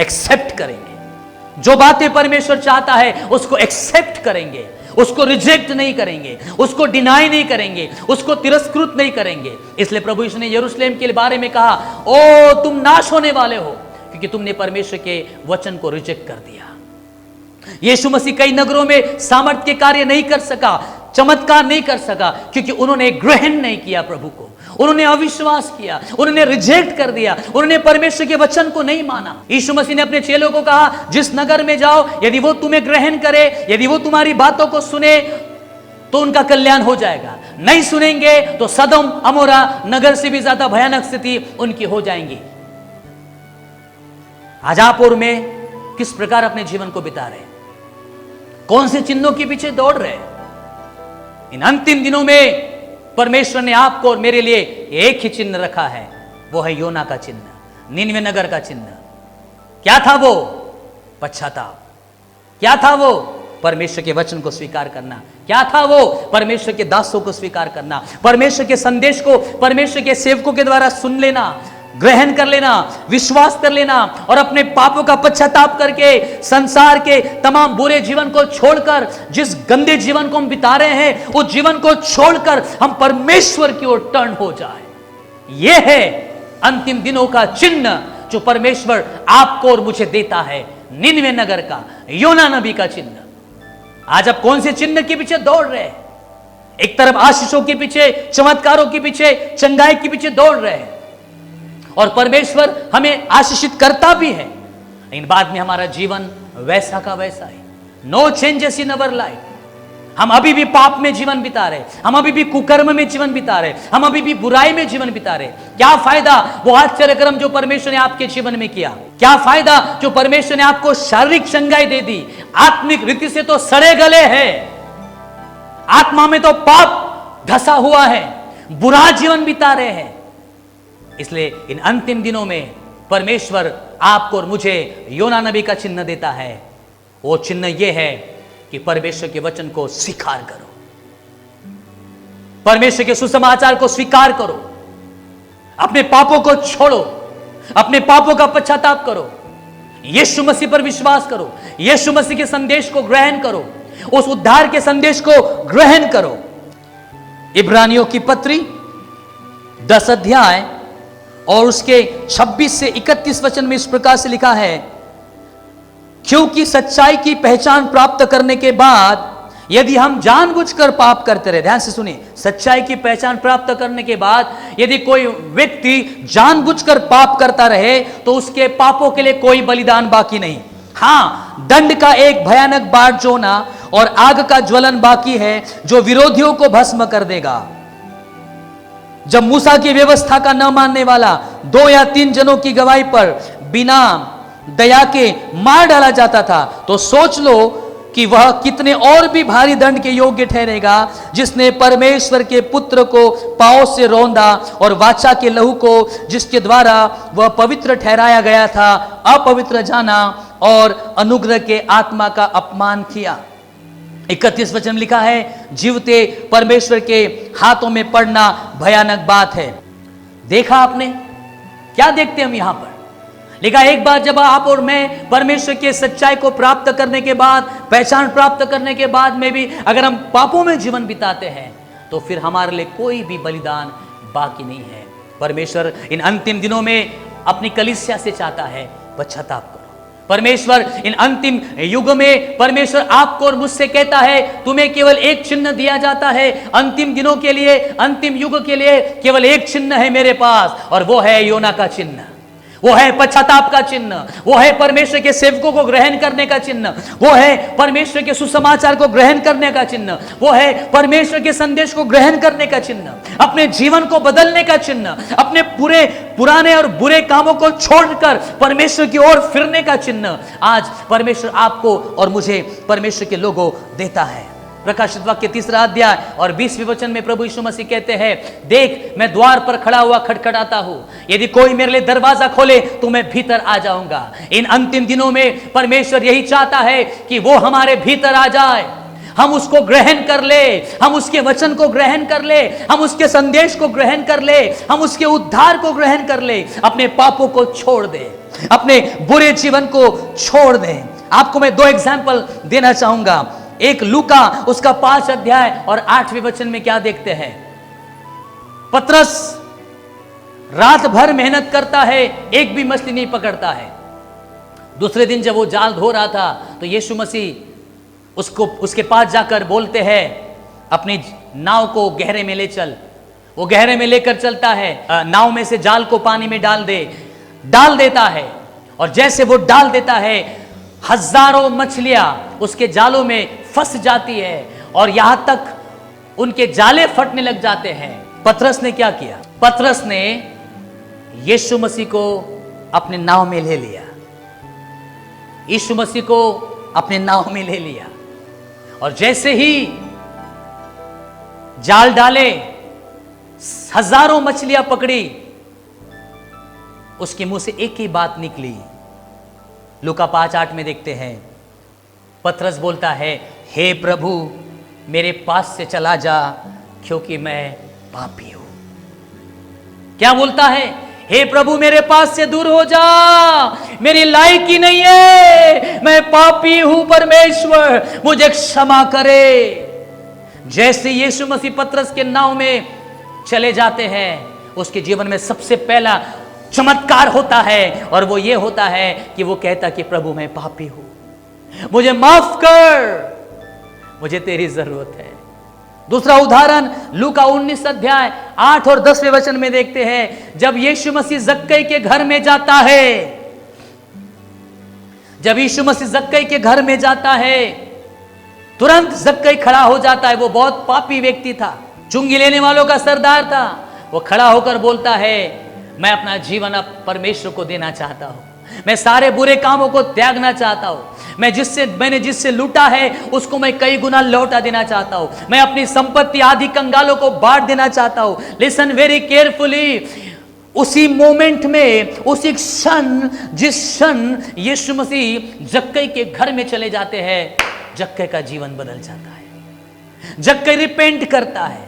एक्सेप्ट करेंगे। जो बातें परमेश्वर चाहता है उसको एक्सेप्ट करेंगे, उसको रिजेक्ट नहीं करेंगे, उसको डिनाई नहीं करेंगे, उसको तिरस्कृत नहीं करेंगे। इसलिए प्रभु यीशु ने यरूशलेम के बारे में कहा, ओ तुम नाश होने वाले हो, क्योंकि तुमने परमेश्वर के वचन को रिजेक्ट कर दिया। यीशु मसीह कई नगरों में सामर्थ्य के कार्य नहीं कर सका, चमत्कार नहीं कर सका, क्योंकि उन्होंने ग्रहण नहीं किया प्रभु को, उन्होंने अविश्वास किया, उन्होंने रिजेक्ट कर दिया, उन्होंने परमेश्वर के वचन को नहीं माना। यीशु मसीह ने अपने चेलों को कहा, जिस नगर में जाओ, यदि वो तुम्हें ग्रहण करे, यदि वो तुम्हारी बातों को सुने, तो उनका कल्याण हो जाएगा। नहीं सुनेंगे तो सदोम अमोरा नगर से भी ज्यादा भयानक स्थिति उनकी हो जाएंगी। आज आप और मैं किस प्रकार अपने जीवन को बिता रहे हैं? कौन से चिन्हों के पीछे दौड़ रहे हैं? इन अंतिम दिनों में परमेश्वर ने आपको और मेरे लिए एक ही चिन्ह रखा है, वो है योना का चिन्ह, निनवे नगर का चिन्ह। क्या था वो? पश्चाताप। क्या था वो? परमेश्वर के वचन को स्वीकार करना। क्या था वो? परमेश्वर के दासों को स्वीकार करना, परमेश्वर के संदेश को परमेश्वर के सेवकों के द्वारा सुन लेना, ग्रहण कर लेना, विश्वास कर लेना, और अपने पापों का पश्चाताप करके संसार के तमाम बुरे जीवन को छोड़कर, जिस गंदे जीवन को हम बिता रहे हैं, उस जीवन को छोड़कर हम परमेश्वर की ओर टर्न हो जाए। यह है अंतिम दिनों का चिन्ह जो परमेश्वर आपको और मुझे देता है, निनवे नगर का, योना नबी का चिन्ह। आज आप कौन से चिन्ह के पीछे दौड़ रहे हैं? एक तरफ आशीषों के पीछे, चमत्कारों के पीछे, चंगाई के पीछे दौड़ रहे हैं, और परमेश्वर हमें आशीषित करता भी है, लेकिन बाद में हमारा जीवन वैसा का वैसा है। No changes in our life. हम अभी भी पाप में जीवन बिता रहे, हम अभी भी कुकर्म में जीवन बिता रहे, हम अभी भी बुराई में जीवन बिता रहे। क्या फायदा वो आश्चर्य कर्म जो परमेश्वर ने आपके जीवन में किया? क्या फायदा जो परमेश्वर ने आपको शारीरिक चंगाई दे दी? आत्मिक रीति से तो सड़े गले हैं, आत्मा में तो पाप धसा हुआ है, बुरा जीवन बिता रहे हैं। इसलिए इन अंतिम दिनों में परमेश्वर आपको और मुझे योना नबी का चिन्ह देता है। वो चिन्ह यह है कि परमेश्वर के वचन को स्वीकार करो, परमेश्वर के सुसमाचार को स्वीकार करो, अपने पापों को छोड़ो, अपने पापों का पश्चाताप करो, यीशु मसीह पर विश्वास करो, यीशु मसीह के संदेश को ग्रहण करो, उस उद्धार के संदेश को ग्रहण करो। इब्रानियों की पत्री 10 अध्याय और उसके 26 से 31 वचन में इस प्रकार से लिखा है, क्योंकि सच्चाई की पहचान प्राप्त करने के बाद यदि हम जानबूझकर पाप करते रहे, ध्यान से सुनिए, सच्चाई की पहचान प्राप्त करने के बाद यदि कोई व्यक्ति जानबूझकर पाप करता रहे तो उसके पापों के लिए कोई बलिदान बाकी नहीं। हां, दंड का एक भयानक बाढ़ जोना और आग का ज्वलन बाकी है जो विरोधियों को भस्म कर देगा। जब मूसा की व्यवस्था का न मानने वाला 2 या 3 जनों की गवाही पर बिना दया के मार डाला जाता था, तो सोच लो कि वह कितने और भी भारी दंड के योग्य ठहरेगा, जिसने परमेश्वर के पुत्र को पांव से रौंदा और वाचा के लहू को, जिसके द्वारा वह पवित्र ठहराया गया था, अपवित्र जाना और अनुग्रह के आत्मा का अपमान किया। 31 वचन में लिखा है, जीवते परमेश्वर के हाथों में पड़ना भयानक बात है। देखा आपने? क्या देखते हम यहां पर? लिखा एक बार जब आप और मैं परमेश्वर की सच्चाई को प्राप्त करने के बाद, पहचान प्राप्त करने के बाद में भी अगर हम पापों में जीवन बिताते हैं तो फिर हमारे लिए कोई भी बलिदान बाकी नहीं है। परमेश्वर इन अंतिम दिनों में अपनी कलीसिया से चाहता है पश्चाताप करो। परमेश्वर इन अंतिम युग में परमेश्वर आपको और मुझसे कहता है तुम्हें केवल एक चिन्ह दिया जाता है अंतिम दिनों के लिए, अंतिम युग के लिए केवल एक चिन्ह है मेरे पास, और वो है योना का चिन्ह, वो है पश्चाताप का चिन्ह, वो है परमेश्वर के सेवकों को ग्रहण करने का चिन्ह, वो है परमेश्वर के सुसमाचार को ग्रहण करने का चिन्ह, वो है परमेश्वर के संदेश को ग्रहण करने का चिन्ह, अपने जीवन को बदलने का चिन्ह, अपने पूरे पुराने और बुरे कामों को छोड़कर परमेश्वर की ओर फिरने का चिन्ह आज परमेश्वर आपको और मुझे परमेश्वर के लोगों देता है। प्रकाशित वाक्य 3 अध्याय और 20वें वचन में प्रभु यीशु मसीह कहते हैं, देख मैं द्वार पर खड़ा हुआ खटखटाता हूं, यदि कोई मेरे लिए दरवाजा खोले तो मैं भीतर आ जाऊंगा। इन अंतिम दिनों में परमेश्वर यही चाहता है कि वो हमारे भीतर आ जाए, हम उसको ग्रहण कर ले, हम उसके वचन को ग्रहण कर ले, हम उसके संदेश को ग्रहण कर ले, हम उसके उद्धार को ग्रहण कर ले, अपने पापों को छोड़ दे, अपने बुरे जीवन को छोड़ दे। आपको मैं 2 एग्जाम्पल देना चाहूंगा। एक लूका उसका 5 अध्याय और 8वें वचन में क्या देखते हैं? पतरस रात भर मेहनत करता है, एक भी मछली नहीं पकड़ता है। दूसरे दिन जब वो जाल धो रहा था तो यीशु मसीह उसके पास जाकर बोलते हैं अपनी नाव को गहरे में ले चल। वो गहरे में लेकर चलता है, नाव में से जाल को पानी में डाल देता है, और जैसे वो डाल देता है हजारों मछलियां उसके जालों में फंस जाती है और यहां तक उनके जाले फटने लग जाते हैं। पतरस ने क्या किया? पतरस ने यीशु मसीह को अपने नाव में ले लिया, यीशु मसीह को अपने नाव में ले लिया, और जैसे ही जाल डाले हजारों मछलियां पकड़ी, उसके मुंह से एक ही बात निकली। लूका 5:8 में देखते हैं, पतरस बोलता है, हे प्रभु मेरे पास से चला जा क्योंकि मैं पापी हूं। क्या बोलता है? हे प्रभु मेरे पास से दूर हो जा, मेरी लायक ही नहीं है, मैं पापी हूं, परमेश्वर मुझे क्षमा करे। जैसे यीशु मसीह पतरस के नाव में चले जाते हैं, उसके जीवन में सबसे पहला चमत्कार होता है, और वो ये होता है कि वो कहता कि प्रभु मैं पापी हूं, मुझे माफ कर, मुझे तेरी जरूरत है। दूसरा उदाहरण लूका 19 अध्याय 8 और 10वें वचन में देखते हैं। जब यीशु मसीह जक्कई के घर में जाता है, जब यीशु मसीह जक्कई के घर में जाता है, तुरंत जक्कई खड़ा हो जाता है। वो बहुत पापी व्यक्ति था, चुंगी लेने वालों का सरदार था। वो खड़ा होकर बोलता है, मैं अपना जीवन अब परमेश्वर को देना चाहता हूं, मैं सारे बुरे कामों को त्यागना चाहता हूं, मैंने जिससे लूटा है उसको मैं कई गुना लौटा देना चाहता हूं, मैं अपनी संपत्ति आदि कंगालों को बांट देना चाहता हूं। Listen very carefully. उसी मोमेंट में, उसी क्षण, जिस क्षण यीशु मसीह जक्कई के घर में चले जाते हैं, जक्कई का जीवन बदल जाता है, जक्कई रिपेंट करता है।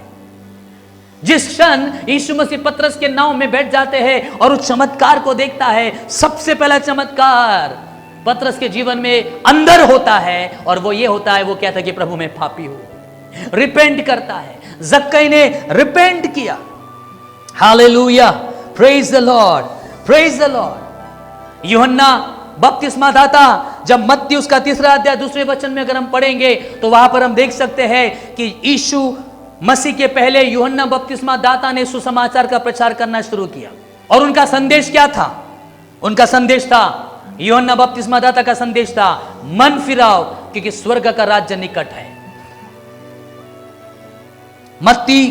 जिस क्षण यीशु मसीह पतरस के नाव में बैठ जाते हैं और उस चमत्कार को देखता है, सबसे पहला चमत्कार पतरस के जीवन में अंदर होता है, और वो ये होता है, वो कहता है कि प्रभु मैं पापी हूं, रिपेंट करता है। जक्कई ने रिपेंट किया। Hallelujah, praise the Lord, praise the Lord. यूहन्ना बपतिस्मा दाता, जब मत्ती उसका 3 अध्याय 2वें वचन में अगर हम पढ़ेंगे तो वहां पर हम देख सकते हैं कि यीशु मसीह के पहले यूहन्ना बपतिस्मा दाता ने सुसमाचार का प्रचार करना शुरू किया, और उनका संदेश क्या था? उनका संदेश था, यूहन्ना बपतिस्मा दाता का संदेश था, मन फिराओ क्योंकि स्वर्ग का राज्य निकट है। मत्ती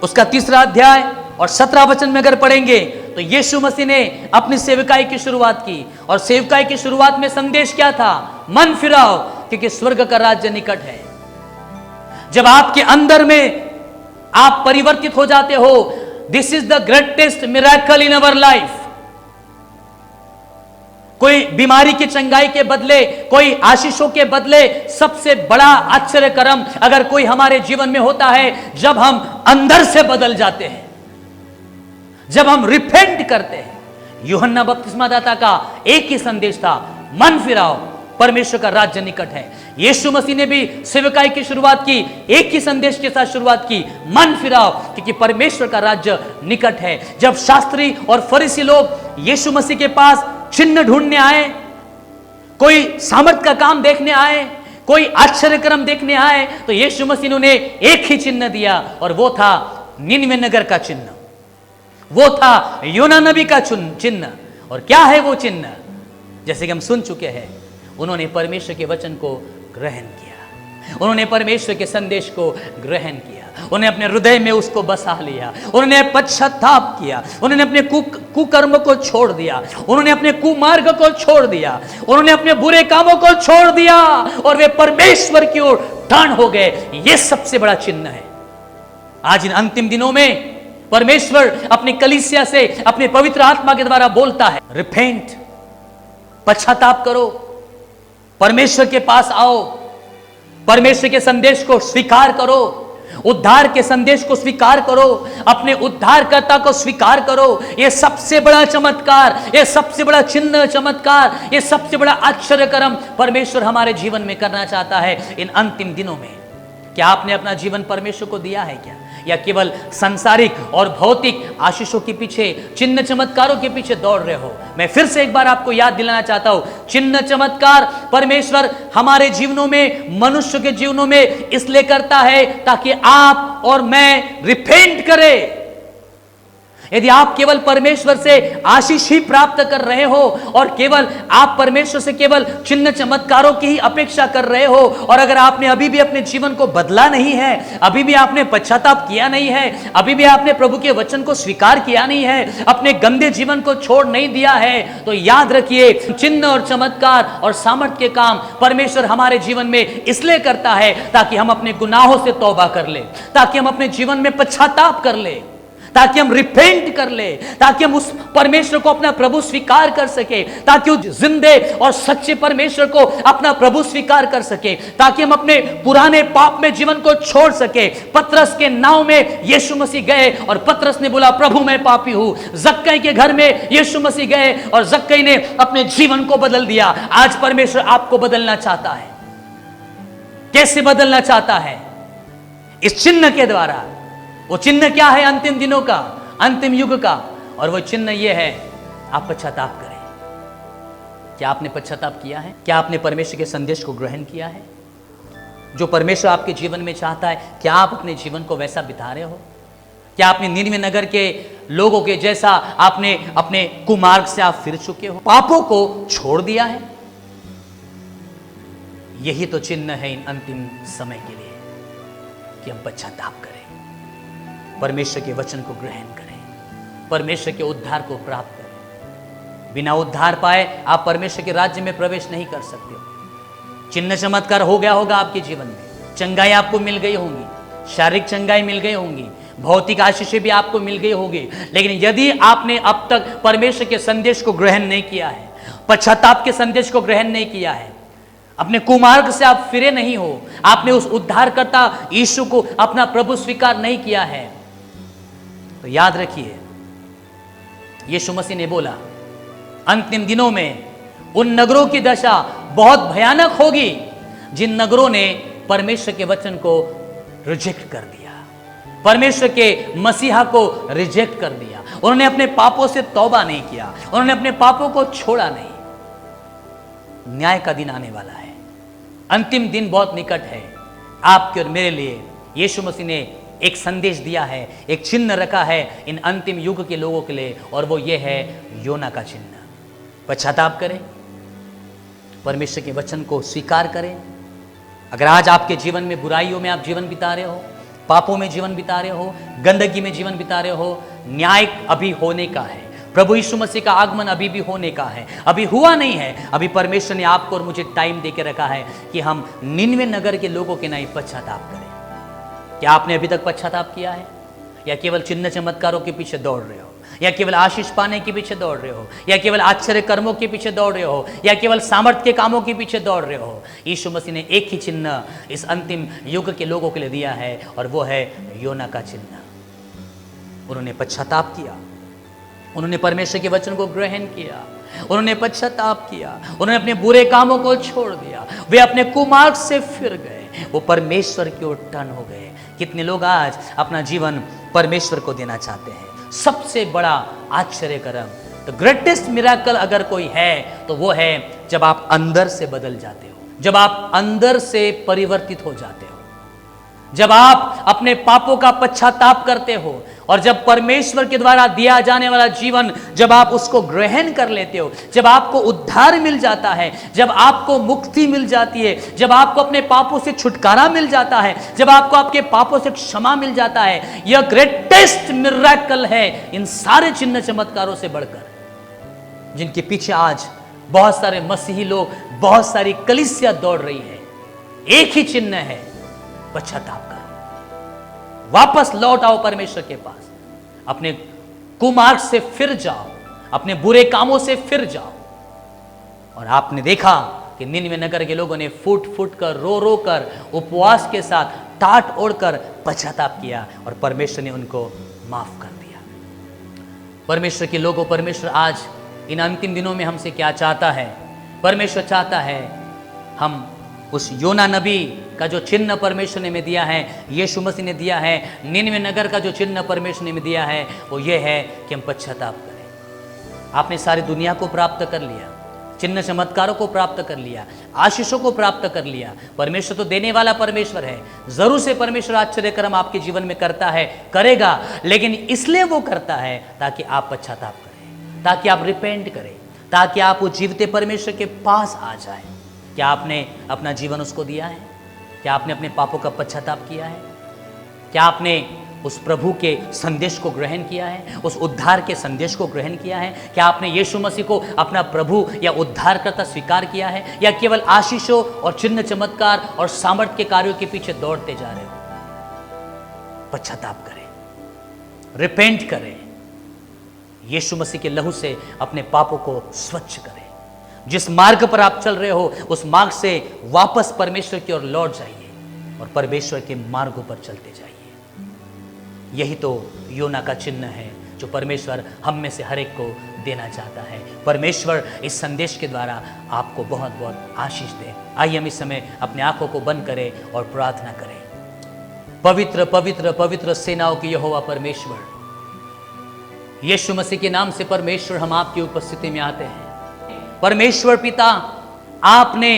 उसका 3 अध्याय और 17 वचन में अगर पढ़ेंगे तो यीशु मसीह ने अपनी सेवकाई की शुरुआत की, और सेवकाई की शुरुआत में संदेश क्या था? मन फिराओ क्योंकि स्वर्ग का राज्य निकट है। जब आपके अंदर में आप परिवर्तित हो जाते हो, this is the greatest miracle in our life. कोई बीमारी की चंगाई के बदले, कोई आशीषों के बदले सबसे बड़ा आश्चर्य कर्म अगर कोई हमारे जीवन में होता है, जब हम अंदर से बदल जाते हैं। जब हम रिपेंट करते हैं, यूहन्ना बपतिस्मादाता का एक ही संदेश था, मन फिराओ, परमेश्वर का राज्य निकट है। यीशु मसीह ने भी सेवकाई की शुरुआत की, एक ही संदेश के साथ शुरुआत की, मन फिराओ क्योंकि परमेश्वर का राज्य निकट है। जब शास्त्री और फरीसी लोग यीशु मसीह के पास चिन्ह ढूंढने आए, कोई सामर्थ का काम देखने आए, कोई आश्चर्यक्रम देखने आए, तो यीशु मसीह ने उन्हें एक ही चिन्ह दिया और वो था निनवे नगर का चिन्ह, वो था योना नबी का चिन्ह। और क्या है वो चिन्ह? जैसे कि हम सुन चुके हैं, उन्होंने परमेश्वर के वचन को ग्रहण किया, उन्होंने परमेश्वर के संदेश को ग्रहण किया, उन्होंने अपने हृदय में उसको बसा लिया, उन्होंने पश्चाताप किया, उन्होंने अपने कुकर्म को छोड़ दिया, उन्होंने अपने कुमार्ग को छोड़ दिया, उन्होंने अपने बुरे कामों को छोड़ दिया और वे परमेश्वर की ओर टर्न हो गए। यह सबसे बड़ा चिन्ह है। आज इन अंतिम दिनों में परमेश्वर अपनी कलीसिया से अपने पवित्र आत्मा के द्वारा बोलता है, रिपेंट, पश्चाताप करो, परमेश्वर के पास आओ, परमेश्वर के संदेश को स्वीकार करो, उद्धार के संदेश को स्वीकार करो, अपने उद्धारकर्ता को स्वीकार करो। यह सबसे बड़ा चमत्कार, यह सबसे बड़ा चिन्ह चमत्कार, यह सबसे बड़ा आश्चर्यकरम परमेश्वर हमारे जीवन में करना चाहता है इन अंतिम दिनों में। क्या आपने अपना जीवन परमेश्वर को दिया है क्या? या केवल सांसारिक और भौतिक आशीषों के पीछे, चिन्ह चमत्कारों के पीछे दौड़ रहे हो? मैं फिर से एक बार आपको याद दिलाना चाहता हूं, चिन्ह चमत्कार परमेश्वर हमारे जीवनों में, मनुष्य के जीवनों में इसलिए करता है ताकि आप और मैं रिपेंट करें। यदि आप केवल परमेश्वर से आशीष ही प्राप्त कर रहे हो और केवल आप परमेश्वर से केवल चिन्ह चमत्कारों की ही अपेक्षा कर रहे हो, और अगर आपने अभी भी अपने जीवन को बदला नहीं है, अभी भी आपने पश्चाताप किया नहीं है, अभी भी आपने प्रभु के वचन को स्वीकार किया नहीं है, अपने गंदे जीवन को छोड़ नहीं दिया है, तो याद रखिए, चिन्ह और चमत्कार और सामर्थ्य के काम परमेश्वर हमारे जीवन में इसलिए करता है ताकि हम अपने गुनाहों से तौबा कर ले, ताकि हम अपने जीवन में पश्चाताप कर ले, ताकि हम रिपेंट कर ले, ताकि हम उस परमेश्वर को अपना प्रभु स्वीकार कर सके, ताकि उस जिंदे और सच्चे परमेश्वर को अपना प्रभु स्वीकार कर सके, ताकि हम अपने पुराने पाप में जीवन को छोड़ सके। पतरस के नाव में यीशु मसीह गए और पतरस ने बोला, प्रभु मैं पापी हूं। जक्कई के घर में यीशु मसीह गए और जक्कई ने अपने जीवन को बदल दिया। आज परमेश्वर आपको बदलना चाहता है। कैसे बदलना चाहता है? इस चिन्ह के द्वारा। वो चिन्ह क्या है? अंतिम दिनों का, अंतिम युग का, और वो चिन्ह ये है, आप पश्चाताप करें। क्या आपने पश्चाताप किया है? क्या आपने परमेश्वर के संदेश को ग्रहण किया है? जो परमेश्वर आपके जीवन में चाहता है, क्या आप अपने जीवन को वैसा बिता रहे हो? क्या आपने निनवे नगर के लोगों के जैसा आपने अपने कुमार्ग से आप फिर चुके हो, पापों को छोड़ दिया है? यही तो चिन्ह है इन अंतिम समय के लिए कि हम पश्चाताप करें, परमेश्वर के वचन को ग्रहण करें, परमेश्वर के उद्धार को प्राप्त करें। बिना उद्धार पाए आप परमेश्वर के राज्य में प्रवेश नहीं कर सकते हो। चिन्ह चमत्कार हो गया होगा आपके जीवन में, चंगाई आपको मिल गई होंगी, शारीरिक चंगाई मिल गई होंगी, भौतिक आशीषें भी आपको मिल गई होगी, लेकिन यदि आपने अब तक परमेश्वर के संदेश को ग्रहण नहीं किया है, पश्चाताप के संदेश को ग्रहण नहीं किया है, अपने कुमार्ग से आप फिरे नहीं हो, आपने उस उद्धारकर्ता यीशु को अपना प्रभु स्वीकार नहीं किया है, तो याद रखिए, यीशु मसीह ने बोला, अंतिम दिनों में उन नगरों की दशा बहुत भयानक होगी जिन नगरों ने परमेश्वर के वचन को रिजेक्ट कर दिया, परमेश्वर के मसीहा को रिजेक्ट कर दिया। उन्होंने अपने पापों से तौबा नहीं किया, उन्होंने अपने पापों को छोड़ा नहीं। न्याय का दिन आने वाला है, अंतिम दिन बहुत निकट है आपके और मेरे लिए। यीशु मसीह ने एक संदेश दिया है, एक चिन्ह रखा है इन अंतिम युग के लोगों के लिए, और वो ये है योना का चिन्ह। पश्चाताप करें, परमेश्वर के वचन को स्वीकार करें। अगर आज आपके जीवन में बुराइयों में आप जीवन बिता रहे हो, पापों में जीवन बिता रहे हो, गंदगी में जीवन बिता रहे हो, न्याय अभी होने का है। प्रभु यीशु मसीह का आगमन अभी भी होने का है, अभी हुआ नहीं है। अभी परमेश्वर ने आपको और मुझे टाइम दे के रखा है कि हम निनवे नगर के लोगों के नहीं पश्चाताप करें। क्या आपने अभी तक पश्चाताप किया है? या केवल चिन्ह चमत्कारों के पीछे दौड़ रहे हो, या केवल आशीष पाने के पीछे दौड़ रहे हो, या केवल आश्चर्य कर्मों के पीछे दौड़ रहे हो, या केवल सामर्थ्य के कामों के पीछे दौड़ रहे हो? यीशु मसीह ने एक ही चिन्ह इस अंतिम युग के लोगों के लिए दिया है, और वो है योना का चिन्ह। उन्होंने पश्चाताप किया, उन्होंने परमेश्वर के वचन को ग्रहण किया, उन्होंने पश्चाताप किया, उन्होंने अपने बुरे कामों को छोड़ दिया, वे अपने कुमार्ग से फिर गए, वो परमेश्वर की ओर टर्न हो गए। कितने लोग आज अपना जीवन परमेश्वर को देना चाहते हैं। सबसे बड़ा आश्चर्यकरम, द ग्रेटेस्ट मिराकल अगर कोई है तो वो है जब आप अंदर से बदल जाते हो, जब आप अंदर से परिवर्तित हो जाते हो, जब आप अपने पापों का पश्चाताप करते हो और जब परमेश्वर के द्वारा दिया जाने वाला जीवन जब आप उसको ग्रहण कर लेते हो, जब आपको उद्धार मिल जाता है, जब आपको मुक्ति मिल जाती है, जब आपको अपने पापों से छुटकारा मिल जाता है, जब आपको आपके पापों से क्षमा मिल जाता है, यह ग्रेटेस्ट मिरेकल है इन सारे चिन्ह चमत्कारों से बढ़कर, जिनके पीछे आज बहुत सारे मसीही लोग, बहुत सारी कलीसिया दौड़ रही है। एक ही चिन्ह है, पश्चाताप करो, वापस लौट आओ परमेश्वर के पास, अपने कुमार्ग से फिर जाओ, अपने बुरे कामों से फिर जाओ। और आपने देखा कि निनवे नगर के लोगों ने फूट फूट कर, रो रो कर, उपवास के साथ टाट ओढ़कर पश्चाताप किया और परमेश्वर ने उनको माफ कर दिया। परमेश्वर के लोगों, परमेश्वर आज इन अंतिम दिनों में हमसे क्या चाहता है? परमेश्वर चाहता है हम उस योना नबी का जो चिन्ह परमेश्वर ने हमें दिया है, यीशु मसीह ने दिया है, निनवे नगर का जो चिन्ह परमेश्वर ने हमें दिया है, वो ये है कि हम पश्चाताप करें। आपने सारी दुनिया को प्राप्त कर लिया, चिन्ह चमत्कारों को प्राप्त कर लिया, आशीषों को प्राप्त कर लिया। परमेश्वर तो देने वाला परमेश्वर है। जरूर से परमेश्वर आश्चर्यकर्म आपके जीवन में करता है, करेगा, लेकिन इसलिए वो करता है ताकि आप पश्चाताप करें, ताकि आप रिपेंट करें, ताकि आप उस जीवते परमेश्वर के पास आ जाए। क्या आपने अपना जीवन उसको दिया है? क्या आपने अपने पापों का पश्चाताप किया है? क्या आपने उस प्रभु के संदेश को ग्रहण किया है, उस उद्धार के संदेश को ग्रहण किया है? क्या आपने यीशु मसीह को अपना प्रभु या उद्धारकर्ता स्वीकार किया है, या केवल आशीषों और चिन्ह चमत्कार और सामर्थ्य के कार्यों के पीछे दौड़ते जा रहे हो? पश्चाताप करें, रिपेंट करें, यीशु मसीह के लहू से अपने पापों को स्वच्छ करें। जिस मार्ग पर आप चल रहे हो उस मार्ग से वापस परमेश्वर की ओर लौट जाइए और परमेश्वर के मार्गों पर चलते जाइए। यही तो योना का चिन्ह है जो परमेश्वर हम में से हर एक को देना चाहता है। परमेश्वर इस संदेश के द्वारा आपको बहुत बहुत आशीष दे। आइए हम इस समय अपने आंखों को बंद करें और प्रार्थना करें। पवित्र पवित्र पवित्र सेनाओं की यहोवा परमेश्वर, यीशु मसीह के नाम से परमेश्वर हम आपकी उपस्थिति में आते हैं। परमेश्वर पिता, आपने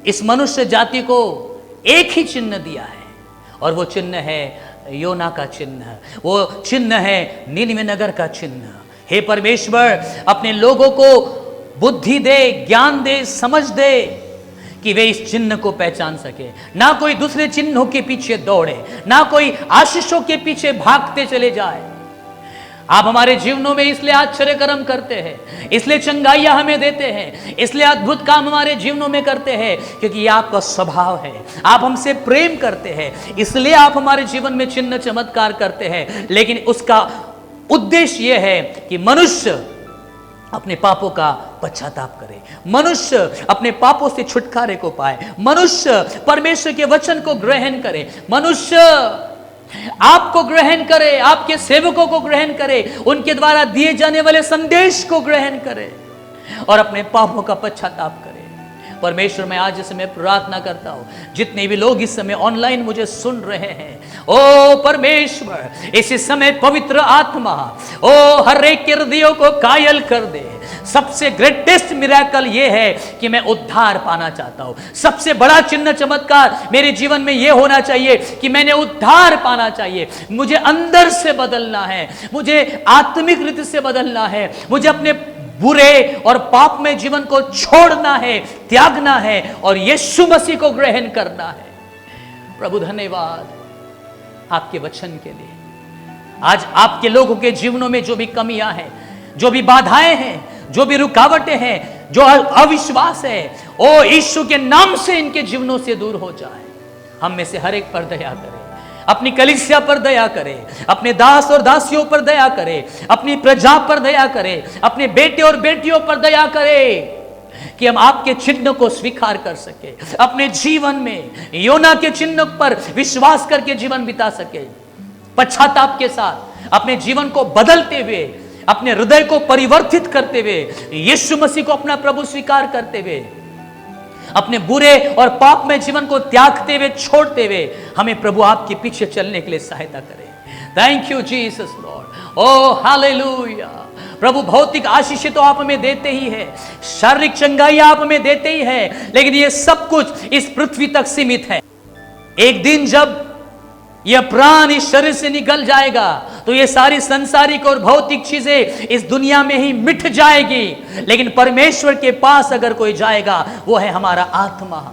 इस मनुष्य जाति को एक ही चिन्ह दिया है और वो चिन्ह है योना का चिन्ह, वो चिन्ह है निनवे नगर का चिन्ह। हे परमेश्वर, अपने लोगों को बुद्धि दे, ज्ञान दे, समझ दे कि वे इस चिन्ह को पहचान सके, ना कोई दूसरे चिन्हों के पीछे दौड़े, ना कोई आशीषों के पीछे भागते चले जाए। आप हमारे जीवनों में इसलिए आश्चर्य कर्म करते हैं, इसलिए चंगाइयां हमें देते हैं, इसलिए अद्भुत काम हमारे जीवनों में करते हैं, क्योंकि ये आपका स्वभाव है। आप हमसे प्रेम करते हैं, इसलिए आप हमारे जीवन में चिन्ह चमत्कार करते हैं। लेकिन उसका उद्देश्य यह है कि मनुष्य अपने पापों का पश्चाताप करे, मनुष्य अपने पापों से छुटकारे को पाए, मनुष्य परमेश्वर के वचन को ग्रहण करे, मनुष्य आपको ग्रहण करे, आपके सेवकों को ग्रहण करे, उनके द्वारा दिए जाने वाले संदेश को ग्रहण करे और अपने पापों का पश्चाताप करे। परमेश्वर, मैं आज इस समय प्रार्थना करता हूं, जितने भी लोग इस समय ऑनलाइन मुझे सुन रहे हैं, ओ परमेश्वर, इसी समय पवित्र आत्मा ओ हर एक के हृदयों को कायल कर दे। सबसे ग्रेटेस्ट मिरेकल ये है कि मैं उद्धार पाना चाहता हूं। सबसे बड़ा चिन्ह चमत्कार मेरे जीवन में यह होना चाहिए कि मैंने उद्धार पाना चाहिए। मुझे अंदर से बदलना है, मुझे आत्मिक रीति से बदलना है, मुझे अपने बुरे और पाप में जीवन को छोड़ना है, त्यागना है और यीशु मसीह को ग्रहण करना है। प्रभु धन्यवाद आपके वचन के लिए। आज आपके लोगों के जीवनों में जो भी कमियां हैं, जो भी बाधाएं हैं, जो भी रुकावटें हैं, जो अविश्वास है, ओ यीशु के नाम से इनके जीवनों से दूर हो जाए। हम में से हर एक पर दया करें, अपनी कलीसिया पर दया करे, अपने दास और दासियों पर दया करे, अपनी प्रजा पर दया करे, अपने बेटे और बेटियों पर दया करे, कि हम आपके चिन्ह को स्वीकार कर सके, अपने जीवन में योना के चिन्ह पर विश्वास करके जीवन बिता सके, पश्चाताप के साथ अपने जीवन को बदलते हुए अपने हृदय को परिवर्तित करते हुए, यीशु मसीह को अपना प्रभु स्वीकार करते हुए, अपने बुरे और पापमय जीवन को त्यागते हुए, छोड़ते हुए हमें प्रभु आपके पीछे चलने के लिए सहायता करें। Thank you Jesus lord. Oh hallelujah. प्रभु भौतिक आशीष तो आप हमें देते ही है, शारीरिक चंगाई आप हमें देते ही है, लेकिन ये सब कुछ इस पृथ्वी तक सीमित है। एक दिन जब यह प्राण इस शरीर से निकल जाएगा तो ये सारी संसारिक और भौतिक चीजें इस दुनिया में ही मिट जाएगी, लेकिन परमेश्वर के पास अगर कोई जाएगा वो है हमारा आत्मा।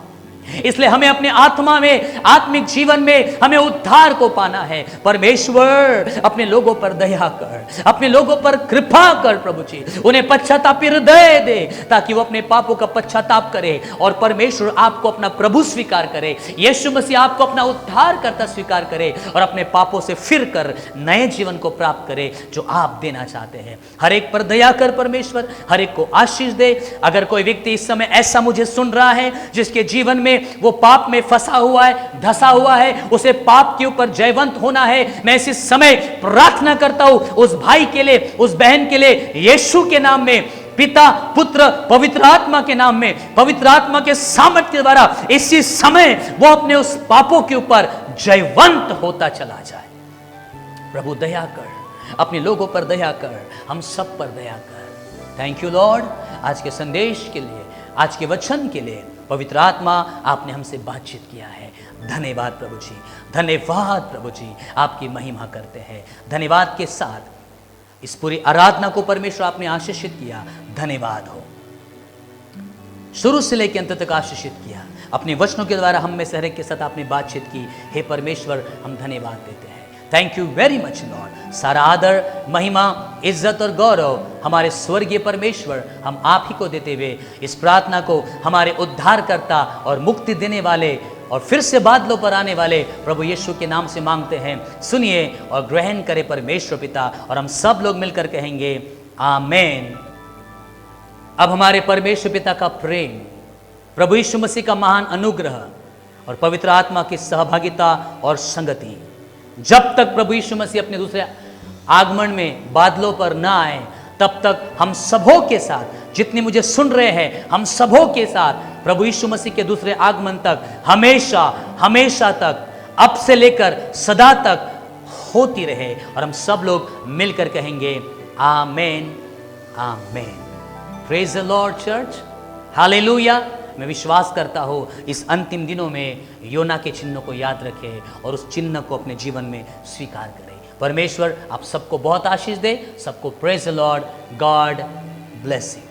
इसलिए हमें अपने आत्मा में, आत्मिक जीवन में हमें उद्धार को पाना है। परमेश्वर अपने लोगों पर दया कर, अपने लोगों पर कृपा कर प्रभु जी, उन्हें पश्चातापी हृदय दे ताकि वो अपने पापों का पश्चाताप करे और परमेश्वर आपको अपना प्रभु स्वीकार करे, यीशु मसीह आपको अपना उद्धार करता स्वीकार करे और अपने पापों से फिर कर नए जीवन को प्राप्त करे जो आप देना चाहते हैं। हर एक पर दया कर परमेश्वर, हर एक को आशीष दे। अगर कोई व्यक्ति इस समय ऐसा मुझे सुन रहा है जिसके जीवन में वो पाप में फंसा हुआ है, धसा हुआ है, उसे पाप के ऊपर जयवंत होना है, मैं इस समय प्रार्थना करता हूं उस भाई के लिए, उस बहन के लिए, यीशु के नाम में, पिता, पुत्र, पवित्र आत्मा के नाम में, पवित्र आत्मा के सामर्थ्य के द्वारा इसी समय वो अपने उस पापों के ऊपर जयवंत होता चला जाए। प्रभु दया कर, अपने लोगों पर दया कर, हम सब पर दया कर। थैंक यू लॉर्ड आज के संदेश के लिए, आज के वचन के लिए। पवित्र आत्मा आपने हमसे बातचीत किया है। धन्यवाद प्रभु जी, धन्यवाद प्रभु जी, आपकी महिमा करते हैं। धन्यवाद के साथ इस पूरी आराधना को परमेश्वर आपने आशीषित किया। धन्यवाद हो, शुरू से लेकर अंत तक आशीषित किया। अपने वचनों के द्वारा हम में से हर एक के साथ आपने बातचीत की। हे परमेश्वर हम धन्यवाद देते हैं। Thank you very much Lord. सारा आदर, महिमा, इज्जत और गौरव हमारे स्वर्गीय परमेश्वर हम आप ही को देते हुए इस प्रार्थना को हमारे उद्धारकर्ता और मुक्ति देने वाले और फिर से बादलों पर आने वाले प्रभु यीशु के नाम से मांगते हैं। सुनिए और ग्रहण करे परमेश्वर पिता, और हम सब लोग मिलकर कहेंगे आमेन। अब हमारे परमेश्वर पिता का प्रेम, प्रभु यीशु मसीह का महान अनुग्रह और पवित्र आत्मा की सहभागिता और संगति जब तक प्रभु यीशु मसीह अपने दूसरे आगमन में बादलों पर ना आए तब तक हम सबों के साथ, जितने मुझे सुन रहे हैं, हम सबों के साथ प्रभु यीशु मसीह के दूसरे आगमन तक हमेशा हमेशा तक, अब से लेकर सदा तक होती रहे। और हम सब लोग मिलकर कहेंगे amen amen. Praise the lord church, hallelujah. मैं विश्वास करता हूँ इस अंतिम दिनों में योना के चिन्ह को याद रखें और उस चिन्ह को अपने जीवन में स्वीकार करें। परमेश्वर आप सबको बहुत आशीष दे। सबको praise the Lord. God bless you.